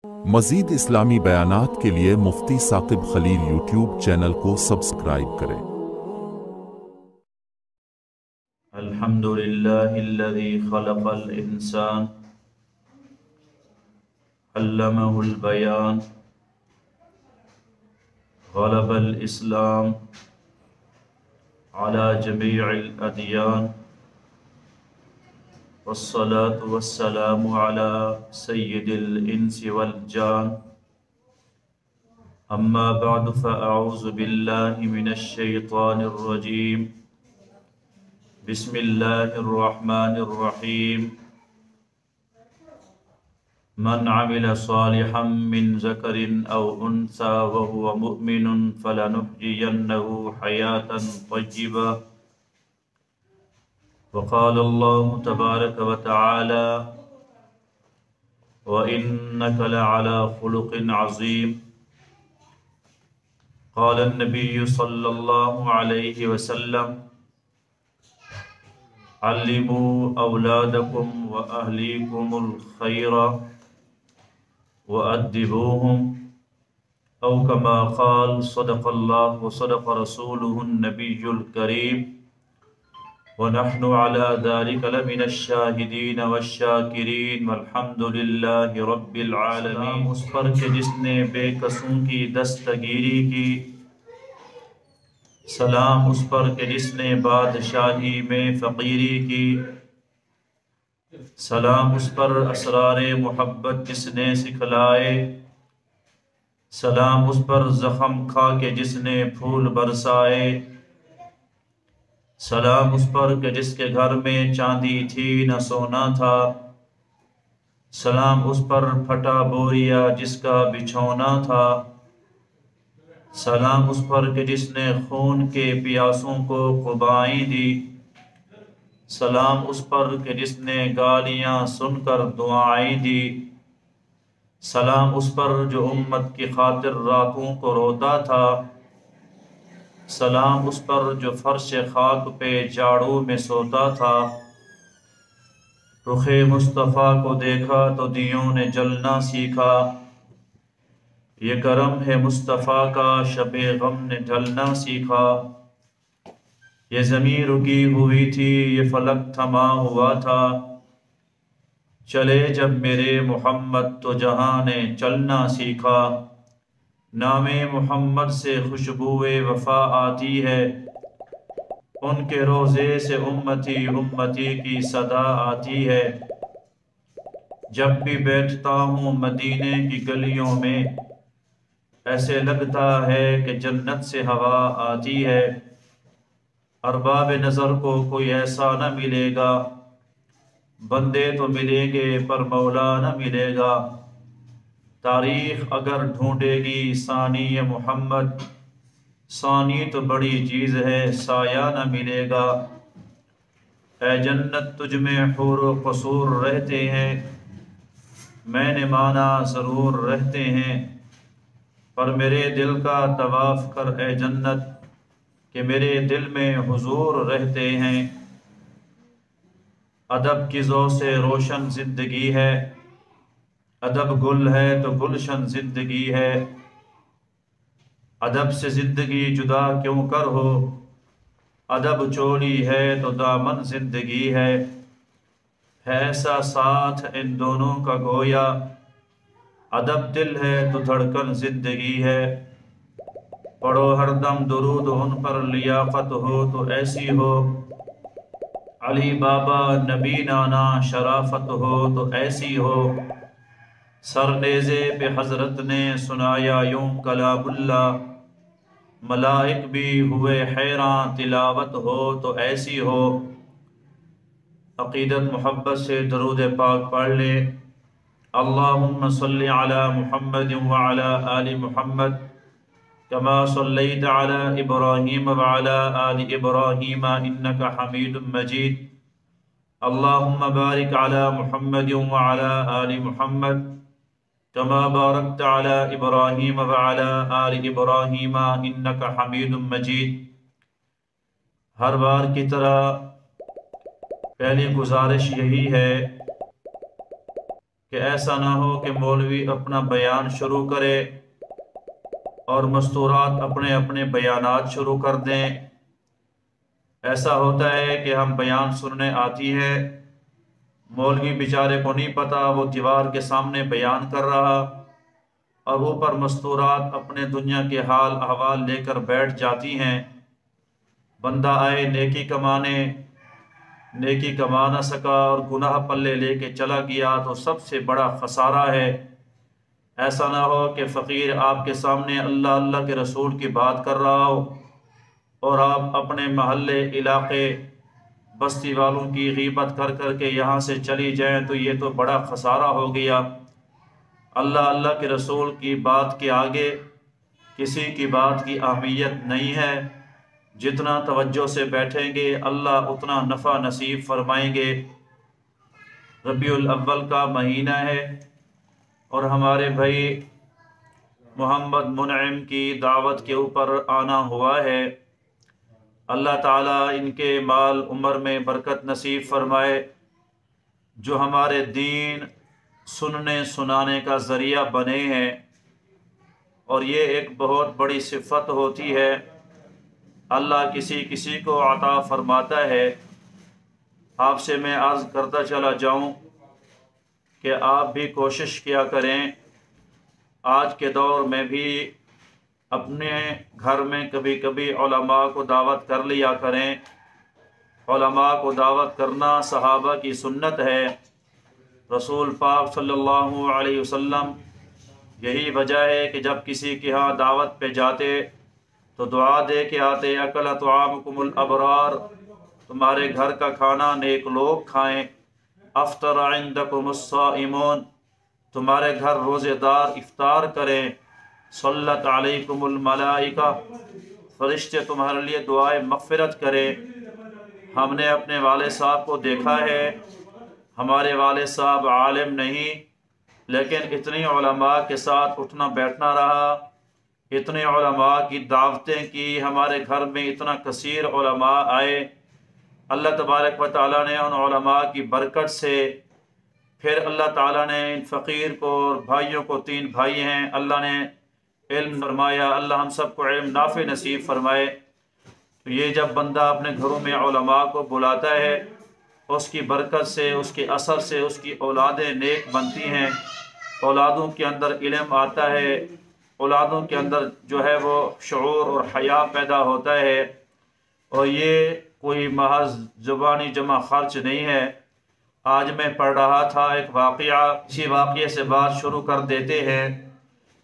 مزید اسلامی بیانات کے لیے مفتی ثاقب خلیل یوٹیوب چینل کو سبسکرائب کریں۔ الحمد لله الذي خلق الإنسان علمه البيان غلب الإسلام على جميع الأديان والصلاة والسلام على سيد الإنس والجان أما بعد فأعوذ بالله من الشيطان الرجيم بسم الله الرحمن الرحيم من عمل صالحا من ذكر أو أنثى وهو مؤمن فلنحيينه حياة طيبة وقال الله تبارك وتعالى وإنك لعلى خلق عظيم قال النبي صلى الله عليه وسلم علموا أولادكم وأهليكم الخير وأدبوهم أو كما قال صدق الله وصدق رسوله النبي الكريم ونحن على ذلك لمن الشاهدين والشاكرين والحمد لله رب العالمين۔ اس پر کہ جس نے بے کسوں کی دستگیری کی، سلام اس پر کہ جس نے بادشاہی میں فقیری کی، سلام اس پر اسرار محبت جس نے سکھلائے، سلام اس پر زخم کھا کے جس نے پھول برسائے، سلام اس پر کہ جس کے گھر میں چاندی تھی نہ سونا تھا، سلام اس پر پھٹا بوریا جس کا بچھونا تھا، سلام اس پر کہ جس نے خون کے پیاسوں کو قبائیں دی، سلام اس پر کہ جس نے گالیاں سن کر دعائیں دی، سلام اس پر جو امت کی خاطر راتوں کو روتا تھا، سلام اس پر جو فرش خاک پہ جاڑوں میں سوتا تھا۔ رخ مصطفیٰ کو دیکھا تو دیوں نے جلنا سیکھا، یہ کرم ہے مصطفیٰ کا شب غم نے ڈھلنا سیکھا، یہ زمین رکی ہوئی تھی یہ فلک تھما ہوا تھا، چلے جب میرے محمد تو جہاں نے چلنا سیکھا، نام محمد سے خوشبوئے وفا آتی ہے، ان کے روضے سے امتی امتی کی صدا آتی ہے، جب بھی بیٹھتا ہوں مدینے کی گلیوں میں ایسے لگتا ہے کہ جنت سے ہوا آتی ہے، ارباب نظر کو کوئی ایسا نہ ملے گا، بندے تو ملیں گے پر مولا نہ ملے گا، تاریخ اگر ڈھونڈے گی ثانی محمد، ثانی تو بڑی چیز ہے سایہ نہ ملے گا، اے جنت تجھ میں حور و قصور رہتے ہیں، میں نے مانا ضرور رہتے ہیں، پر میرے دل کا طواف کر اے جنت کہ میرے دل میں حضور رہتے ہیں، ادب کی ضوء سے روشن زندگی ہے، ادب گل ہے تو گلشن زندگی ہے، ادب سے زندگی جدا کیوں کر ہو، ادب چولی ہے تو دامن زندگی ہے ایسا ساتھ ان دونوں کا گویا، ادب دل ہے تو دھڑکن زندگی ہے، پڑھو ہر دم درود ان پر لیاقت ہو تو ایسی ہو، علی بابا نبی نانا شرافت ہو تو ایسی ہو، سر نیزے پہ حضرت نے سنایا یوں کلام اللہ، ملائک بھی ہوئے حیران تلاوت ہو تو ایسی ہو، عقیدت محبت سے درود پاک پڑھ لے، اللہم صلی علی محمد وعلی آل محمد کما صلیت علی ابراہیم وعلی آل ابراہیم انک حمید مجید، اللہم بارک علی محمد وعلی آل محمد کما بارکت علی ابراہیم وعلی آل ابراہیم انک حمید مجید۔ ہر بار کی طرح پہلی گزارش یہی ہے کہ ایسا نہ ہو کہ مولوی اپنا بیان شروع کرے اور مستورات اپنے اپنے بیانات شروع کر دیں۔ ایسا ہوتا ہے کہ ہم بیان سننے آتی ہے، مولوی بیچارے کو نہیں پتا، وہ دیوار کے سامنے بیان کر رہا، اور اوپر مستورات اپنے دنیا کے حال احوال لے کر بیٹھ جاتی ہیں۔ بندہ آئے نیکی کمانے، نیکی کما نہ سکا اور گناہ پلے لے کے چلا گیا تو سب سے بڑا خسارہ ہے۔ ایسا نہ ہو کہ فقیر آپ کے سامنے اللہ اللہ کے رسول کی بات کر رہا ہو اور آپ اپنے محلے علاقے بستی والوں کی غیبت کر کر کے یہاں سے چلی جائیں تو یہ تو بڑا خسارہ ہو گیا۔ اللہ اللہ کے رسول کی بات کے آگے کسی کی بات کی اہمیت نہیں ہے۔ جتنا توجہ سے بیٹھیں گے اللہ اتنا نفع نصیب فرمائیں گے۔ ربیع الاول کا مہینہ ہے اور ہمارے بھائی محمد منعم کی دعوت کے اوپر آنا ہوا ہے۔ اللہ تعالیٰ ان کے مال عمر میں برکت نصیب فرمائے، جو ہمارے دین سننے سنانے کا ذریعہ بنے ہیں، اور یہ ایک بہت بڑی صفت ہوتی ہے، اللہ کسی کسی کو عطا فرماتا ہے۔ آپ سے میں عرض کرتا چلا جاؤں کہ آپ بھی کوشش کیا کریں، آج کے دور میں بھی اپنے گھر میں کبھی کبھی علماء کو دعوت کر لیا کریں۔ علماء کو دعوت کرنا صحابہ کی سنت ہے۔ رسول پاک صلی اللہ علیہ وسلم یہی وجہ ہے کہ جب کسی کے ہاں دعوت پہ جاتے تو دعا دے کے آتے، اکل طعامکم الابرار، تمہارے گھر کا کھانا نیک لوگ کھائیں، افطر عندکم الصائمون، تمہارے گھر روزے دار افطار کریں، صلت علیکم الملائکہ، فرشتے تمہارے لیے دعائے مغفرت کریں۔ ہم نے اپنے والد صاحب کو دیکھا ہے، ہمارے والد صاحب عالم نہیں، لیکن اتنی علماء کے ساتھ اٹھنا بیٹھنا رہا، اتنے علماء کی دعوتیں کی، ہمارے گھر میں اتنا کثیر علماء آئے۔ اللہ تبارک و تعالیٰ نے ان علماء کی برکت سے پھر اللہ تعالیٰ نے ان فقیر کو اور بھائیوں کو، 3 بھائی ہیں، اللہ نے علم فرمایا، اللہ ہم سب کو علم نافع نصیب فرمائے۔ تو یہ جب بندہ اپنے گھروں میں علماء کو بلاتا ہے، اس کی برکت سے، اس کے اثر سے اس کی اولادیں نیک بنتی ہیں، اولادوں کے اندر علم آتا ہے، اولادوں کے اندر جو ہے وہ شعور اور حیا پیدا ہوتا ہے، اور یہ کوئی محض زبانی جمع خرچ نہیں ہے۔ آج میں پڑھ رہا تھا ایک واقعہ، اسی واقعے سے بات شروع کر دیتے ہیں۔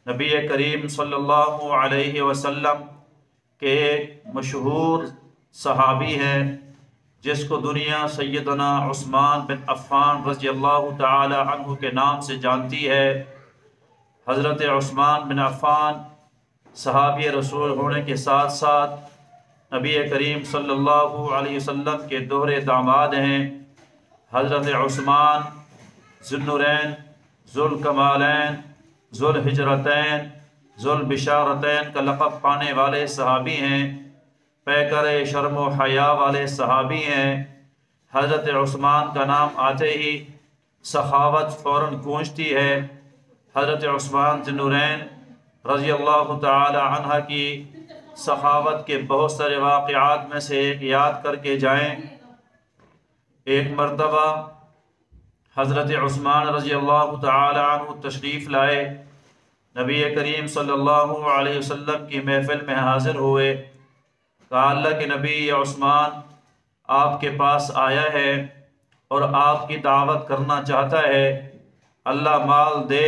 نبی کریم صلی اللہ علیہ وسلم کے ایک مشہور صحابی ہیں جس کو دنیا سیدنا عثمان بن عفان رضی اللہ تعالی عنہ کے نام سے جانتی ہے۔ حضرت عثمان بن عفان صحابی رسول ہونے کے ساتھ ساتھ نبی کریم صلی اللہ علیہ وسلم کے دوہرے داماد ہیں۔ حضرت عثمان ذوالنورین، ذوالکمالین، ذوالہجرتین، ذوالبشارتین کا لقب پانے والے صحابی ہیں، پیکر شرم و حیا والے صحابی ہیں۔ حضرت عثمان کا نام آتے ہی سخاوت فوراً گونجتی ہے۔ حضرت عثمان ذوالنورین رضی اللہ تعالی عنہ کی سخاوت کے بہت سارے واقعات میں سے ایک یاد کر کے جائیں۔ ایک مرتبہ حضرت عثمان رضی اللہ تعالی عنہ تشریف لائے، نبی کریم صلی اللہ علیہ وسلم کی محفل میں حاضر ہوئے۔ کہا اللہ کے نبی عثمان آپ کے پاس آیا ہے اور آپ کی دعوت کرنا چاہتا ہے، اللہ مال دے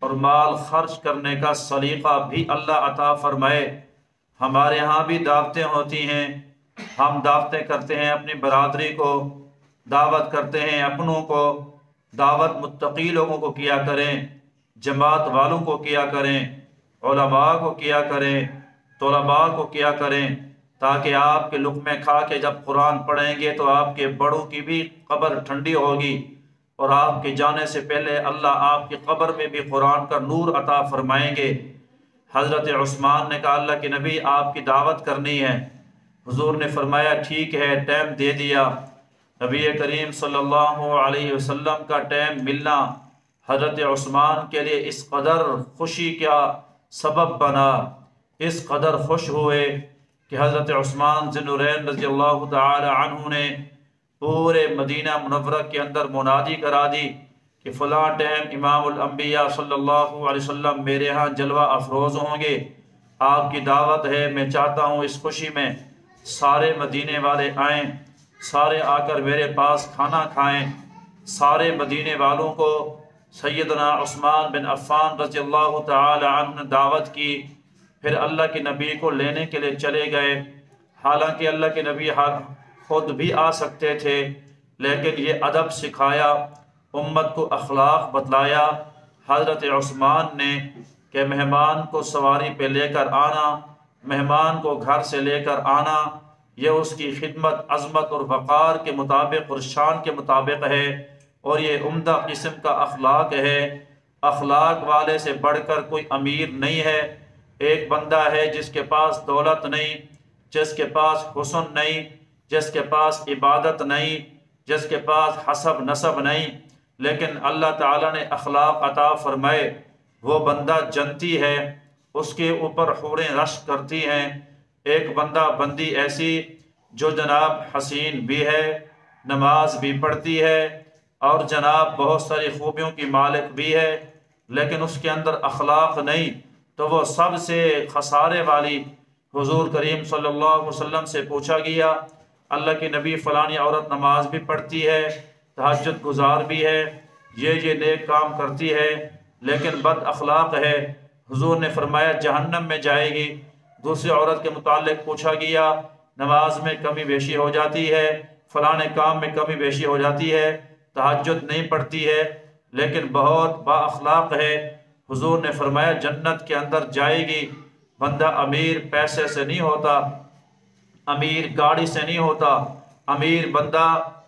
اور مال خرچ کرنے کا سلیقہ بھی اللہ عطا فرمائے۔ ہمارے ہاں بھی دعوتیں ہوتی ہیں، ہم دعوتیں کرتے ہیں، اپنی برادری کو دعوت کرتے ہیں، اپنوں کو دعوت متقی لوگوں کو کیا کریں، جماعت والوں کو کیا کریں، علماء کو کیا کریں، طلباء کو کیا کریں، تاکہ آپ کے لقمے کھا کے جب قرآن پڑھیں گے تو آپ کے بڑوں کی بھی قبر ٹھنڈی ہوگی، اور آپ کے جانے سے پہلے اللہ آپ کی قبر میں بھی قرآن کا نور عطا فرمائیں گے۔ حضرت عثمان نے کہا اللہ کے نبی آپ کی دعوت کرنی ہے۔ حضور نے فرمایا ٹھیک ہے، ٹائم دے دیا۔ نبی کریم صلی اللہ علیہ وسلم کا ٹائم ملنا حضرت عثمان کے لیے اس قدر خوشی کا سبب بنا، اس قدر خوش ہوئے کہ حضرت عثمان ذی النورین رضی اللہ تعالی عنہ نے پورے مدینہ منورہ کے اندر منادی کرا دی کہ فلاں ٹائم امام الانبیاء صلی اللہ علیہ وسلم میرے ہاں جلوہ افروز ہوں گے، آپ کی دعوت ہے، میں چاہتا ہوں اس خوشی میں سارے مدینے والے آئیں، سارے آ کر میرے پاس کھانا کھائیں۔ سارے مدینے والوں کو سیدنا عثمان بن عفان رضی اللہ تعالی عنہ نے دعوت کی، پھر اللہ کے نبی کو لینے کے لیے چلے گئے۔ حالانکہ اللہ کے نبی خود بھی آ سکتے تھے، لیکن یہ ادب سکھایا، امت کو اخلاق بتلایا حضرت عثمان نے کہ مہمان کو سواری پہ لے کر آنا، مہمان کو گھر سے لے کر آنا، یہ اس کی خدمت، عظمت اور وقار کے مطابق اور شان کے مطابق ہے، اور یہ عمدہ قسم کا اخلاق ہے۔ اخلاق والے سے بڑھ کر کوئی امیر نہیں ہے۔ ایک بندہ ہے جس کے پاس دولت نہیں، جس کے پاس حسن نہیں، جس کے پاس عبادت نہیں، جس کے پاس حسب نسب نہیں، لیکن اللہ تعالیٰ نے اخلاق عطا فرمائے، وہ بندہ جنتی ہے، اس کے اوپر حوریں رشک کرتی ہیں۔ ایک بندہ بندی ایسی جو جناب حسین بھی ہے، نماز بھی پڑھتی ہے، اور جناب بہت ساری خوبیوں کی مالک بھی ہے، لیکن اس کے اندر اخلاق نہیں، تو وہ سب سے خسارے والی۔ حضور کریم صلی اللہ علیہ وسلم سے پوچھا گیا، اللہ کی نبی فلانی عورت نماز بھی پڑھتی ہے، تہجد گزار بھی ہے، یہ نیک کام کرتی ہے، لیکن بد اخلاق ہے۔ حضور نے فرمایا جہنم میں جائے گی۔ دوسری عورت کے متعلق پوچھا گیا، نماز میں کمی بیشی ہو جاتی ہے، فلاں کام میں کمی بیشی ہو جاتی ہے، تہجد نہیں پڑھتی ہے، لیکن بہت با اخلاق ہے۔ حضور نے فرمایا جنت کے اندر جائے گی۔ بندہ امیر پیسے سے نہیں ہوتا، امیر گاڑی سے نہیں ہوتا، امیر بندہ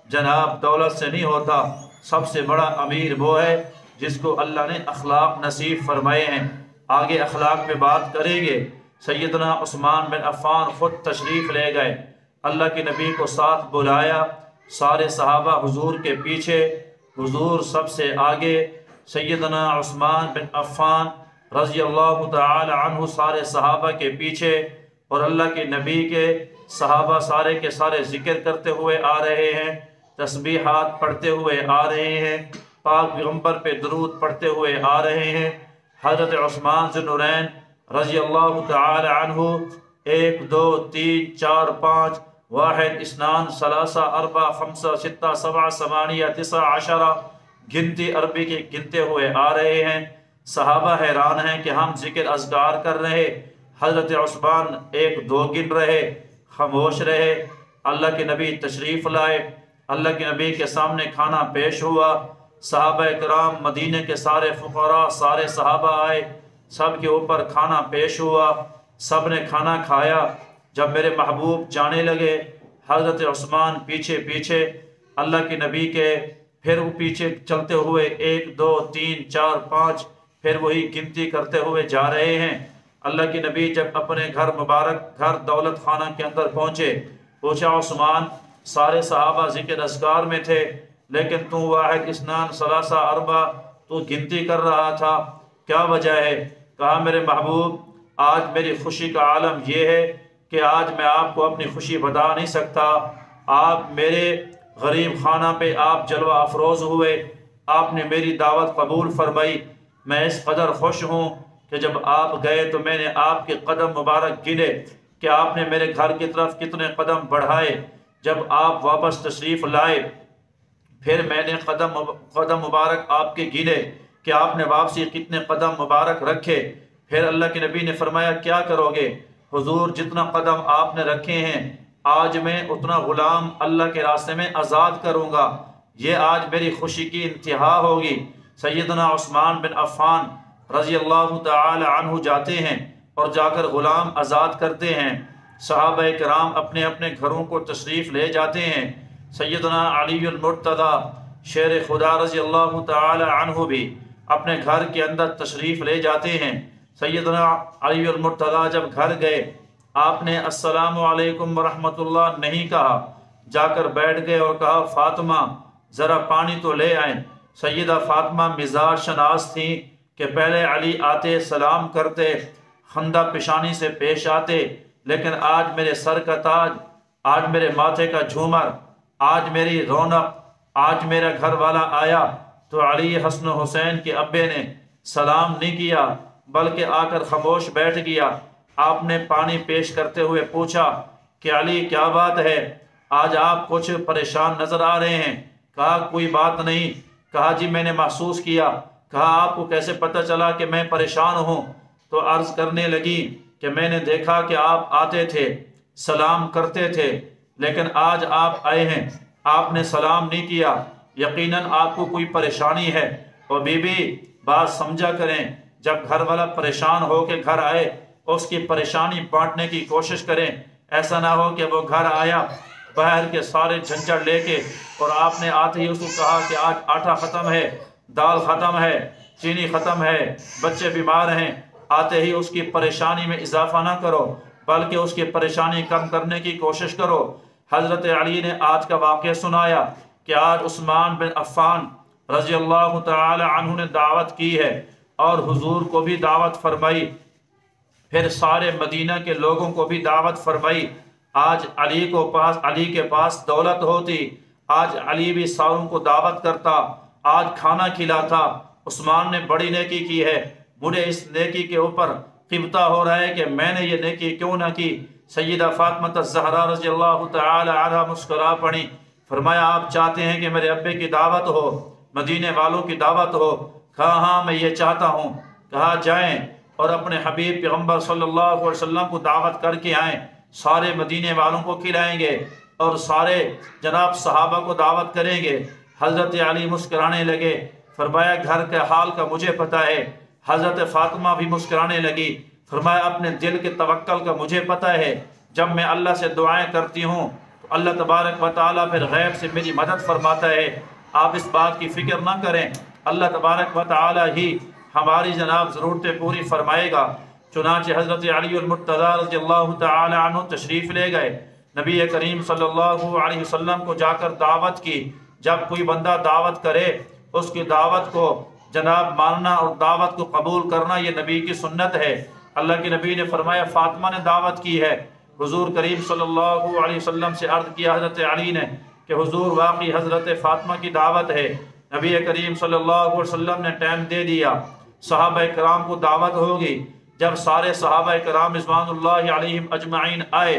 جناب دولت سے نہیں ہوتا، سب سے بڑا امیر وہ ہے جس کو اللہ نے اخلاق نصیب فرمائے ہیں۔ آگے اخلاق پہ بات کریں گے۔ سیدنا عثمان بن عفان خود تشریف لے گئے، اللہ کے نبی کو ساتھ بلایا، سارے صحابہ حضور کے پیچھے، حضور سب سے آگے، سیدنا عثمان بن عفان رضی اللہ تعالی عنہ سارے صحابہ کے پیچھے، اور اللہ کے نبی کے صحابہ سارے کے سارے ذکر کرتے ہوئے آ رہے ہیں، تسبیحات پڑھتے ہوئے آ رہے ہیں، پاک پیغمبر پہ درود پڑھتے ہوئے آ رہے ہیں۔ حضرت عثمان ذی النورین رضی اللہ تعالی عنہ 1 2 3 4 5 1 2 3 4 5 6 7 8 9 10 گنتی عربی کی گنتے ہوئے آ رہے ہیں۔ صحابہ حیران ہیں کہ ہم ذکر اذکار کر رہے، حضرت عثمان 1 2 گن رہے، خاموش رہے۔ اللہ کے نبی تشریف لائے، اللہ کے نبی کے سامنے کھانا پیش ہوا، صحابہ کرام مدینے کے سارے فقراء سارے صحابہ آئے، سب کے اوپر کھانا پیش ہوا، سب نے کھانا کھایا۔ جب میرے محبوب جانے لگے، حضرت عثمان پیچھے پیچھے اللہ کے نبی کے، پھر وہ پیچھے چلتے ہوئے 1 2 3 4 5 پھر وہی گنتی کرتے ہوئے جا رہے ہیں۔ اللہ کے نبی جب اپنے گھر مبارک گھر دولت خانہ کے اندر پہنچے، پوچھا عثمان سارے صحابہ ذکر اذکار میں تھے، لیکن تو 1 2 3 4 تو گنتی کر رہا تھا، کیا وجہ ہے؟ کہا میرے محبوب آج میری خوشی کا عالم یہ ہے کہ آج میں آپ کو اپنی خوشی بتا نہیں سکتا۔ آپ میرے غریب خانہ پہ آپ جلوہ افروز ہوئے، آپ نے میری دعوت قبول فرمائی، میں اس قدر خوش ہوں کہ جب آپ گئے تو میں نے آپ کے قدم مبارک گنے کہ آپ نے میرے گھر کی طرف کتنے قدم بڑھائے، جب آپ واپس تشریف لائے پھر میں نے قدم مبارک آپ کے گنے کہ آپ نے واپسی کتنے قدم مبارک رکھے۔ پھر اللہ کے نبی نے فرمایا کیا کرو گے؟ حضور جتنا قدم آپ نے رکھے ہیں آج میں اتنا غلام اللہ کے راستے میں آزاد کروں گا، یہ آج میری خوشی کی انتہا ہوگی۔ سیدنا عثمان بن عفان رضی اللہ تعالی عنہ جاتے ہیں اور جا کر غلام آزاد کرتے ہیں۔ صحابہ کرام اپنے اپنے گھروں کو تشریف لے جاتے ہیں۔ سیدنا علی المرتضی شیر خدا رضی اللہ تعالی عنہ بھی اپنے گھر کے اندر تشریف لے جاتے ہیں۔ سیدنا علی المرتضی جب گھر گئے، آپ نے السلام علیکم ورحمۃ اللہ نہیں کہا، جا کر بیٹھ گئے اور کہا فاطمہ ذرا پانی تو لے آئیں۔ سیدہ فاطمہ مزاج شناس تھیں کہ پہلے علی آتے سلام کرتے، خندہ پیشانی سے پیش آتے، لیکن آج میرے سر کا تاج، آج میرے ماتھے کا جھومر، آج میری رونق، آج میرا گھر والا آیا تو علی حسن و حسین کے ابے نے سلام نہیں کیا بلکہ آ کر خاموش بیٹھ گیا۔ آپ نے پانی پیش کرتے ہوئے پوچھا کہ علی کیا بات ہے، آج آپ کچھ پریشان نظر آ رہے ہیں؟ کہا کوئی بات نہیں۔ کہا جی میں نے محسوس کیا۔ کہا آپ کو کیسے پتہ چلا کہ میں پریشان ہوں؟ تو عرض کرنے لگی کہ میں نے دیکھا کہ آپ آتے تھے، سلام کرتے تھے، لیکن آج آپ آئے ہیں، آپ نے سلام نہیں کیا، یقیناً آپ کو کوئی پریشانی ہے۔ اور بی بی بات سمجھا کریں، جب گھر والا پریشان ہو کے گھر آئے اس کی پریشانی بانٹنے کی کوشش کریں، ایسا نہ ہو کہ وہ گھر آیا باہر کے سارے جھنجھٹ لے کے اور آپ نے آتے ہی اس کو کہا کہ آج آٹا ختم ہے، دال ختم ہے، چینی ختم ہے، بچے بیمار ہیں۔ آتے ہی اس کی پریشانی میں اضافہ نہ کرو بلکہ اس کی پریشانی کم کرنے کی کوشش کرو۔ حضرت علی نے آج کا واقعہ سنایا کہ آج عثمان بن عفان رضی اللہ تعالی عنہ نے دعوت کی ہے اور حضور کو بھی دعوت فرمائی، پھر سارے مدینہ کے لوگوں کو بھی دعوت فرمائی۔ آج علی کے پاس دولت ہوتی، آج علی بھی ساروں کو دعوت کرتا، آج کھانا کھلاتا۔ عثمان نے بڑی نیکی کی ہے، مجھے اس نیکی کے اوپر قبطہ ہو رہا ہے کہ میں نے یہ نیکی کیوں نہ کی۔ سیدہ فاطمہ الزہرا رضی اللہ تعالی عنہا مسکرا پڑی، فرمایا آپ چاہتے ہیں کہ میرے ابے کی دعوت ہو، مدینے والوں کی دعوت ہو؟ کہا ہاں میں یہ چاہتا ہوں۔ کہا جائیں اور اپنے حبیب پیغمبر صلی اللہ علیہ وسلم کو دعوت کر کے آئیں، سارے مدینے والوں کو کھلائیں گے اور سارے جناب صحابہ کو دعوت کریں گے۔ حضرت علی مسکرانے لگے، فرمایا گھر کے حال کا مجھے پتہ ہے۔ حضرت فاطمہ بھی مسکرانے لگی، فرمایا اپنے دل کے توکل کا مجھے پتہ ہے، جب میں اللہ سے دعائیں کرتی ہوں تو اللہ تبارک و تعالیٰ پھر غیب سے میری مدد فرماتا ہے۔ آپ اس بات کی فکر نہ کریں، اللہ تبارک و تعالیٰ ہی ہماری جناب ضرورتیں پوری فرمائے گا۔ چنانچہ حضرت علی المرتضی رضی اللہ تعالی عنہ تشریف لے گئے، نبی کریم صلی اللہ علیہ وسلم کو جا کر دعوت کی۔ جب کوئی بندہ دعوت کرے اس کی دعوت کو جناب ماننا اور دعوت کو قبول کرنا یہ نبی کی سنت ہے۔ اللہ کے نبی نے فرمایا فاطمہ نے دعوت کی ہے۔ حضور کریم صلی اللہ علیہ وسلم سے عرض کیا حضرت علی نے کہ حضور واقعی حضرت فاطمہ کی دعوت ہے۔ نبی کریم صلی اللہ علیہ وسلم نے ٹائم دے دیا، صحابہ کرام کو دعوت ہوگی۔ جب سارے صحابہ کرام رضوان اللہ علیہم اجمعین آئے،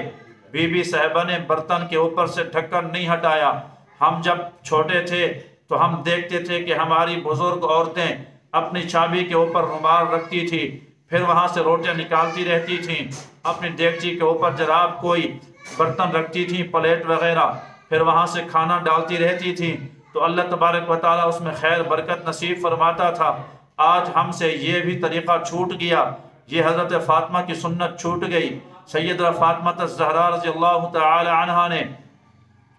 بی بی صاحبہ نے برتن کے اوپر سے ڈھکن نہیں ہٹایا۔ ہم جب چھوٹے تھے تو ہم دیکھتے تھے کہ ہماری بزرگ عورتیں اپنی چابی کے اوپر رومال رکھتی تھی، پھر وہاں سے روٹیاں نکالتی رہتی تھیں، اپنی دیگچی کے اوپر جراب کوئی برتن رکھتی تھیں، پلیٹ وغیرہ، پھر وہاں سے کھانا ڈالتی رہتی تھیں تو اللہ تبارک و تعالیٰ اس میں خیر برکت نصیب فرماتا تھا۔ آج ہم سے یہ بھی طریقہ چھوٹ گیا، یہ حضرت فاطمہ کی سنت چھوٹ گئی۔ سیدہ فاطمہ الزہرا رضی اللہ تعالی عنہا نے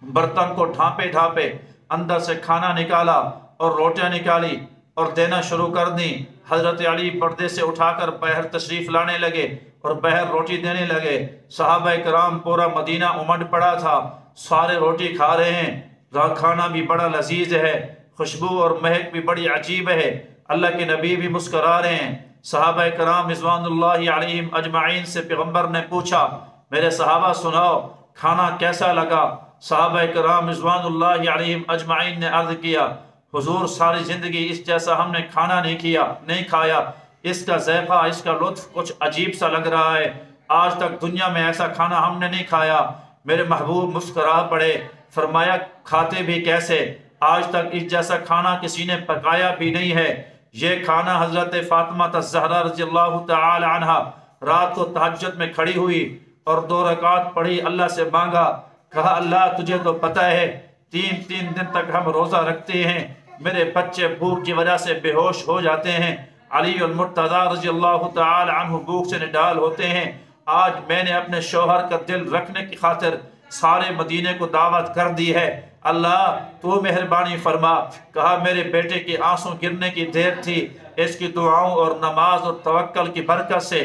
برتن کو ڈھانپے ڈھانپے اندر سے کھانا نکالا اور روٹیاں نکالی اور دینا شروع کر دیں۔ حضرت علی پردے سے اٹھا کر باہر تشریف لانے لگے اور باہر روٹی دینے لگے۔ صحابہ کرام پورا مدینہ امڈ پڑا تھا، سارے روٹی کھا رہے ہیں، کھانا بھی بڑا لذیذ ہے، خوشبو اور مہک بھی بڑی عجیب ہے۔ اللہ کے نبی بھی مسکرا رہے ہیں۔ صحابہ کرام رضوان اللہ علیہم اجمعین سے پیغمبر نے پوچھا میرے صحابہ سناؤ کھانا کیسا لگا؟ صحابہ کرام رضوان اللہ علیہم اجمعین نے عرض کیا حضور ساری زندگی اس جیسا ہم نے کھانا نہیں کھایا، اس کا ذائقہ، اس کا لطف کچھ عجیب سا لگ رہا ہے، آج تک دنیا میں ایسا کھانا ہم نے نہیں کھایا۔ میرے محبوب مسکرا پڑے، فرمایا کھاتے بھی کیسے؟ آج تک اس جیسا کھانا کسی نے پکایا بھی نہیں ہے۔ یہ کھانا حضرت فاطمہ الزہرا رضی اللہ تعالی عنہا رات کو تہجد میں کھڑی ہوئی اور 2 رکعت پڑھی، اللہ سے مانگا، کہا اللہ تجھے تو پتہ ہے 3 دن تک ہم روزہ رکھتے ہیں، میرے بچے بھوک کی وجہ سے بے ہوش ہو جاتے ہیں، علی المرتضی رضی اللہ تعالی عنہ بھوک سے نڈال ہوتے ہیں، آج میں نے اپنے شوہر کا دل رکھنے کی خاطر سارے مدینے کو دعوت کر دی ہے، اللہ تو مہربانی فرما۔ کہا میرے بیٹے کی آنسوں گرنے کی دیر تھی، اس کی دعاؤں اور نماز اور توکل کی برکت سے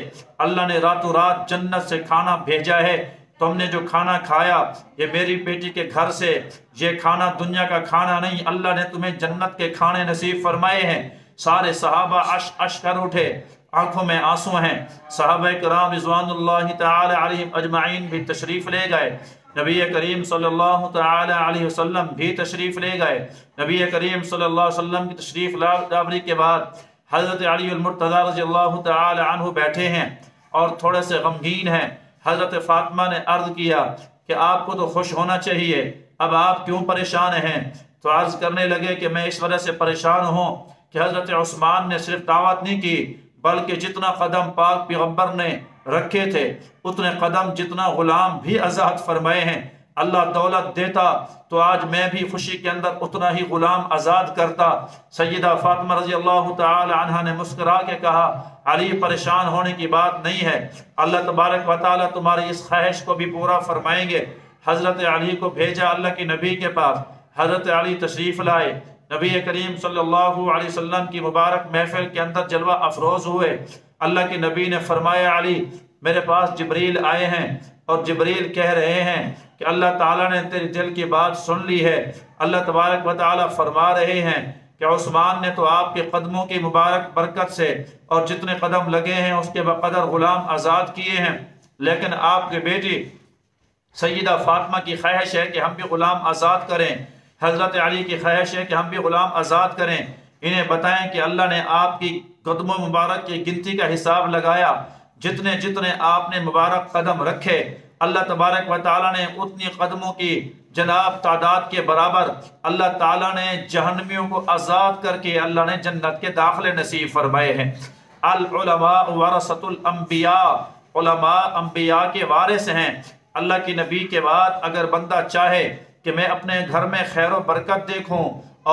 اللہ نے راتوں رات جنت سے کھانا بھیجا ہے، تم نے جو کھانا کھایا یہ میری بیٹی کے گھر سے، یہ کھانا دنیا کا کھانا نہیں، اللہ نے تمہیں جنت کے کھانے نصیب فرمائے ہیں۔ سارے صحابہ اش کر اٹھے، آنکھوں میں آنسو ہیں۔ صحابہ کرام رضوان اللہ تعالی علیہم اجمعین بھی تشریف لے گئے، نبی کریم صلی اللہ تعالی علیہ وسلم بھی تشریف لے گئے۔ نبی کریم صلی اللہ علیہ وسلم کی تشریف لاوری کے بعد حضرت علی المرتضی رضی اللہ تعالی عنہ بیٹھے ہیں اور تھوڑے سے غمگین ہیں۔ حضرت فاطمہ نے عرض کیا کہ آپ کو تو خوش ہونا چاہیے، اب آپ کیوں پریشان ہیں؟ تو عرض کرنے لگے کہ میں اس وجہ سے پریشان ہوں کہ حضرت عثمان نے صرف دعوت نہیں کی بلکہ جتنا قدم پاک پیغمبر نے رکھے تھے اتنے قدم جتنا غلام بھی آزاد فرمائے ہیں۔ اللہ دولت دیتا تو آج میں بھی خوشی کے اندر اتنا ہی غلام آزاد کرتا۔ سیدہ فاطمہ رضی اللہ تعالی عنہا نے مسکرا کے کہا علی پریشان ہونے کی بات نہیں ہے، اللہ تبارک و تعالی تمہاری اس خواہش کو بھی پورا فرمائیں گے۔ حضرت علی کو بھیجا اللہ کے نبی کے پاس، حضرت علی تشریف لائے، نبی کریم صلی اللہ علیہ وسلم کی مبارک محفل کے اندر جلوہ افروز ہوئے۔ اللہ کے نبی نے فرمایا علی میرے پاس جبریل آئے ہیں اور جبریل کہہ رہے ہیں کہ اللہ تعالیٰ نے تیری دل کی بات سن لی ہے۔ اللہ تبارک و تعالیٰ فرما رہے ہیں کہ عثمان نے تو آپ کے قدموں کی مبارک برکت سے اور جتنے قدم لگے ہیں اس کے بقدر غلام آزاد کیے ہیں، لیکن آپ کے بیٹی سیدہ فاطمہ کی خواہش ہے کہ ہم بھی غلام آزاد کریں، حضرت علی کی خواہش ہے کہ ہم بھی غلام آزاد کریں۔ انہیں بتائیں کہ اللہ نے آپ کی قدموں مبارک کی گنتی کا حساب لگایا، جتنے جتنے آپ نے مبارک قدم رکھے اللہ تبارک و تعالیٰ نے اتنی قدموں کی جناب تعداد کے برابر اللہ تعالیٰ نے جہنمیوں کو آزاد کر کے اللہ نے جنت کے داخلے نصیب فرمائے ہیں۔ العلماء ورثۃ الانبیاء، علماء انبیاء کے وارث ہیں۔ اللہ کی نبی کے بعد اگر بندہ چاہے کہ میں اپنے گھر میں خیر و برکت دیکھوں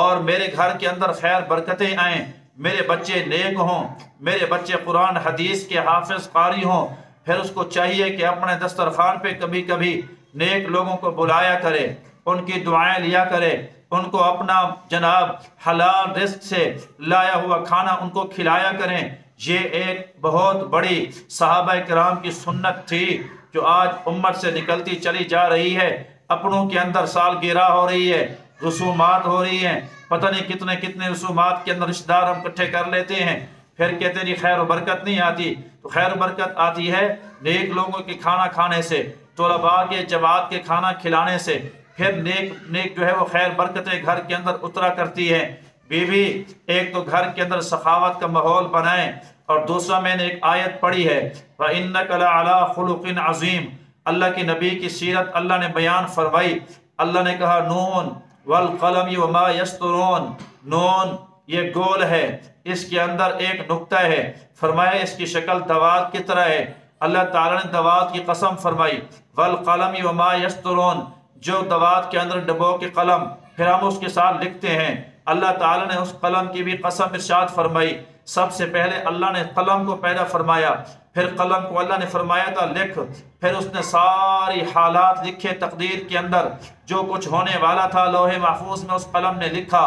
اور میرے گھر کے اندر خیر برکتیں آئیں، میرے بچے نیک ہوں، میرے بچے قرآن حدیث کے حافظ قاری ہوں، پھر اس کو چاہیے کہ اپنے دسترخوان پہ کبھی کبھی نیک لوگوں کو بلایا کرے، ان کی دعائیں لیا کرے، ان کو اپنا جناب حلال رزق سے لایا ہوا کھانا ان کو کھلایا کریں۔ یہ ایک بہت بڑی صحابہ کرام کی سنت تھی جو آج امت سے نکلتی چلی جا رہی ہے۔ اپنوں کے اندر سالگرہ ہو رہی ہے، رسومات ہو رہی ہیں، پتہ نہیں کتنے کتنے رسومات کے اندر رشتہ دار ہم اکٹھے کر لیتے ہیں، پھر کہتے ہیں خیر و برکت نہیں آتی۔ تو خیر و برکت آتی ہے نیک لوگوں کے کھانا کھانے سے، طلباء کے جماعت کے کھانا کھلانے سے، پھر نیک جو ہے وہ خیر برکتیں گھر کے اندر اترا کرتی ہے۔ بیوی ایک تو گھر کے اندر سخاوت کا ماحول بنائیں، اور دوسرا میں نے ایک آیت پڑھی ہے وَإِنَّكَ لَعَلَىٰ خُلُقٍ عَظِيمٍ، اللہ کی نبی کی سیرت اللہ نے بیان فرمائی۔ اللہ نے کہا نون والقلم وما یسطرون، نون یہ گول ہے، اس کے اندر ایک نقطہ ہے، فرمایا اس کی شکل دوات کی طرح ہے۔ اللہ تعالیٰ نے دوات کی قسم فرمائی والقلم وما یسطرون، جو دوات کے اندر ڈبو کے قلم پھر ہم اس کے ساتھ لکھتے ہیں، اللہ تعالیٰ نے اس قلم کی بھی قسم ارشاد فرمائی۔ سب سے پہلے اللہ نے قلم کو پیدا فرمایا، پھر قلم کو اللہ نے فرمایا تھا لکھ، پھر اس نے ساری حالات لکھے تقدیر کے اندر، جو کچھ ہونے والا تھا لوح محفوظ میں اس قلم نے لکھا۔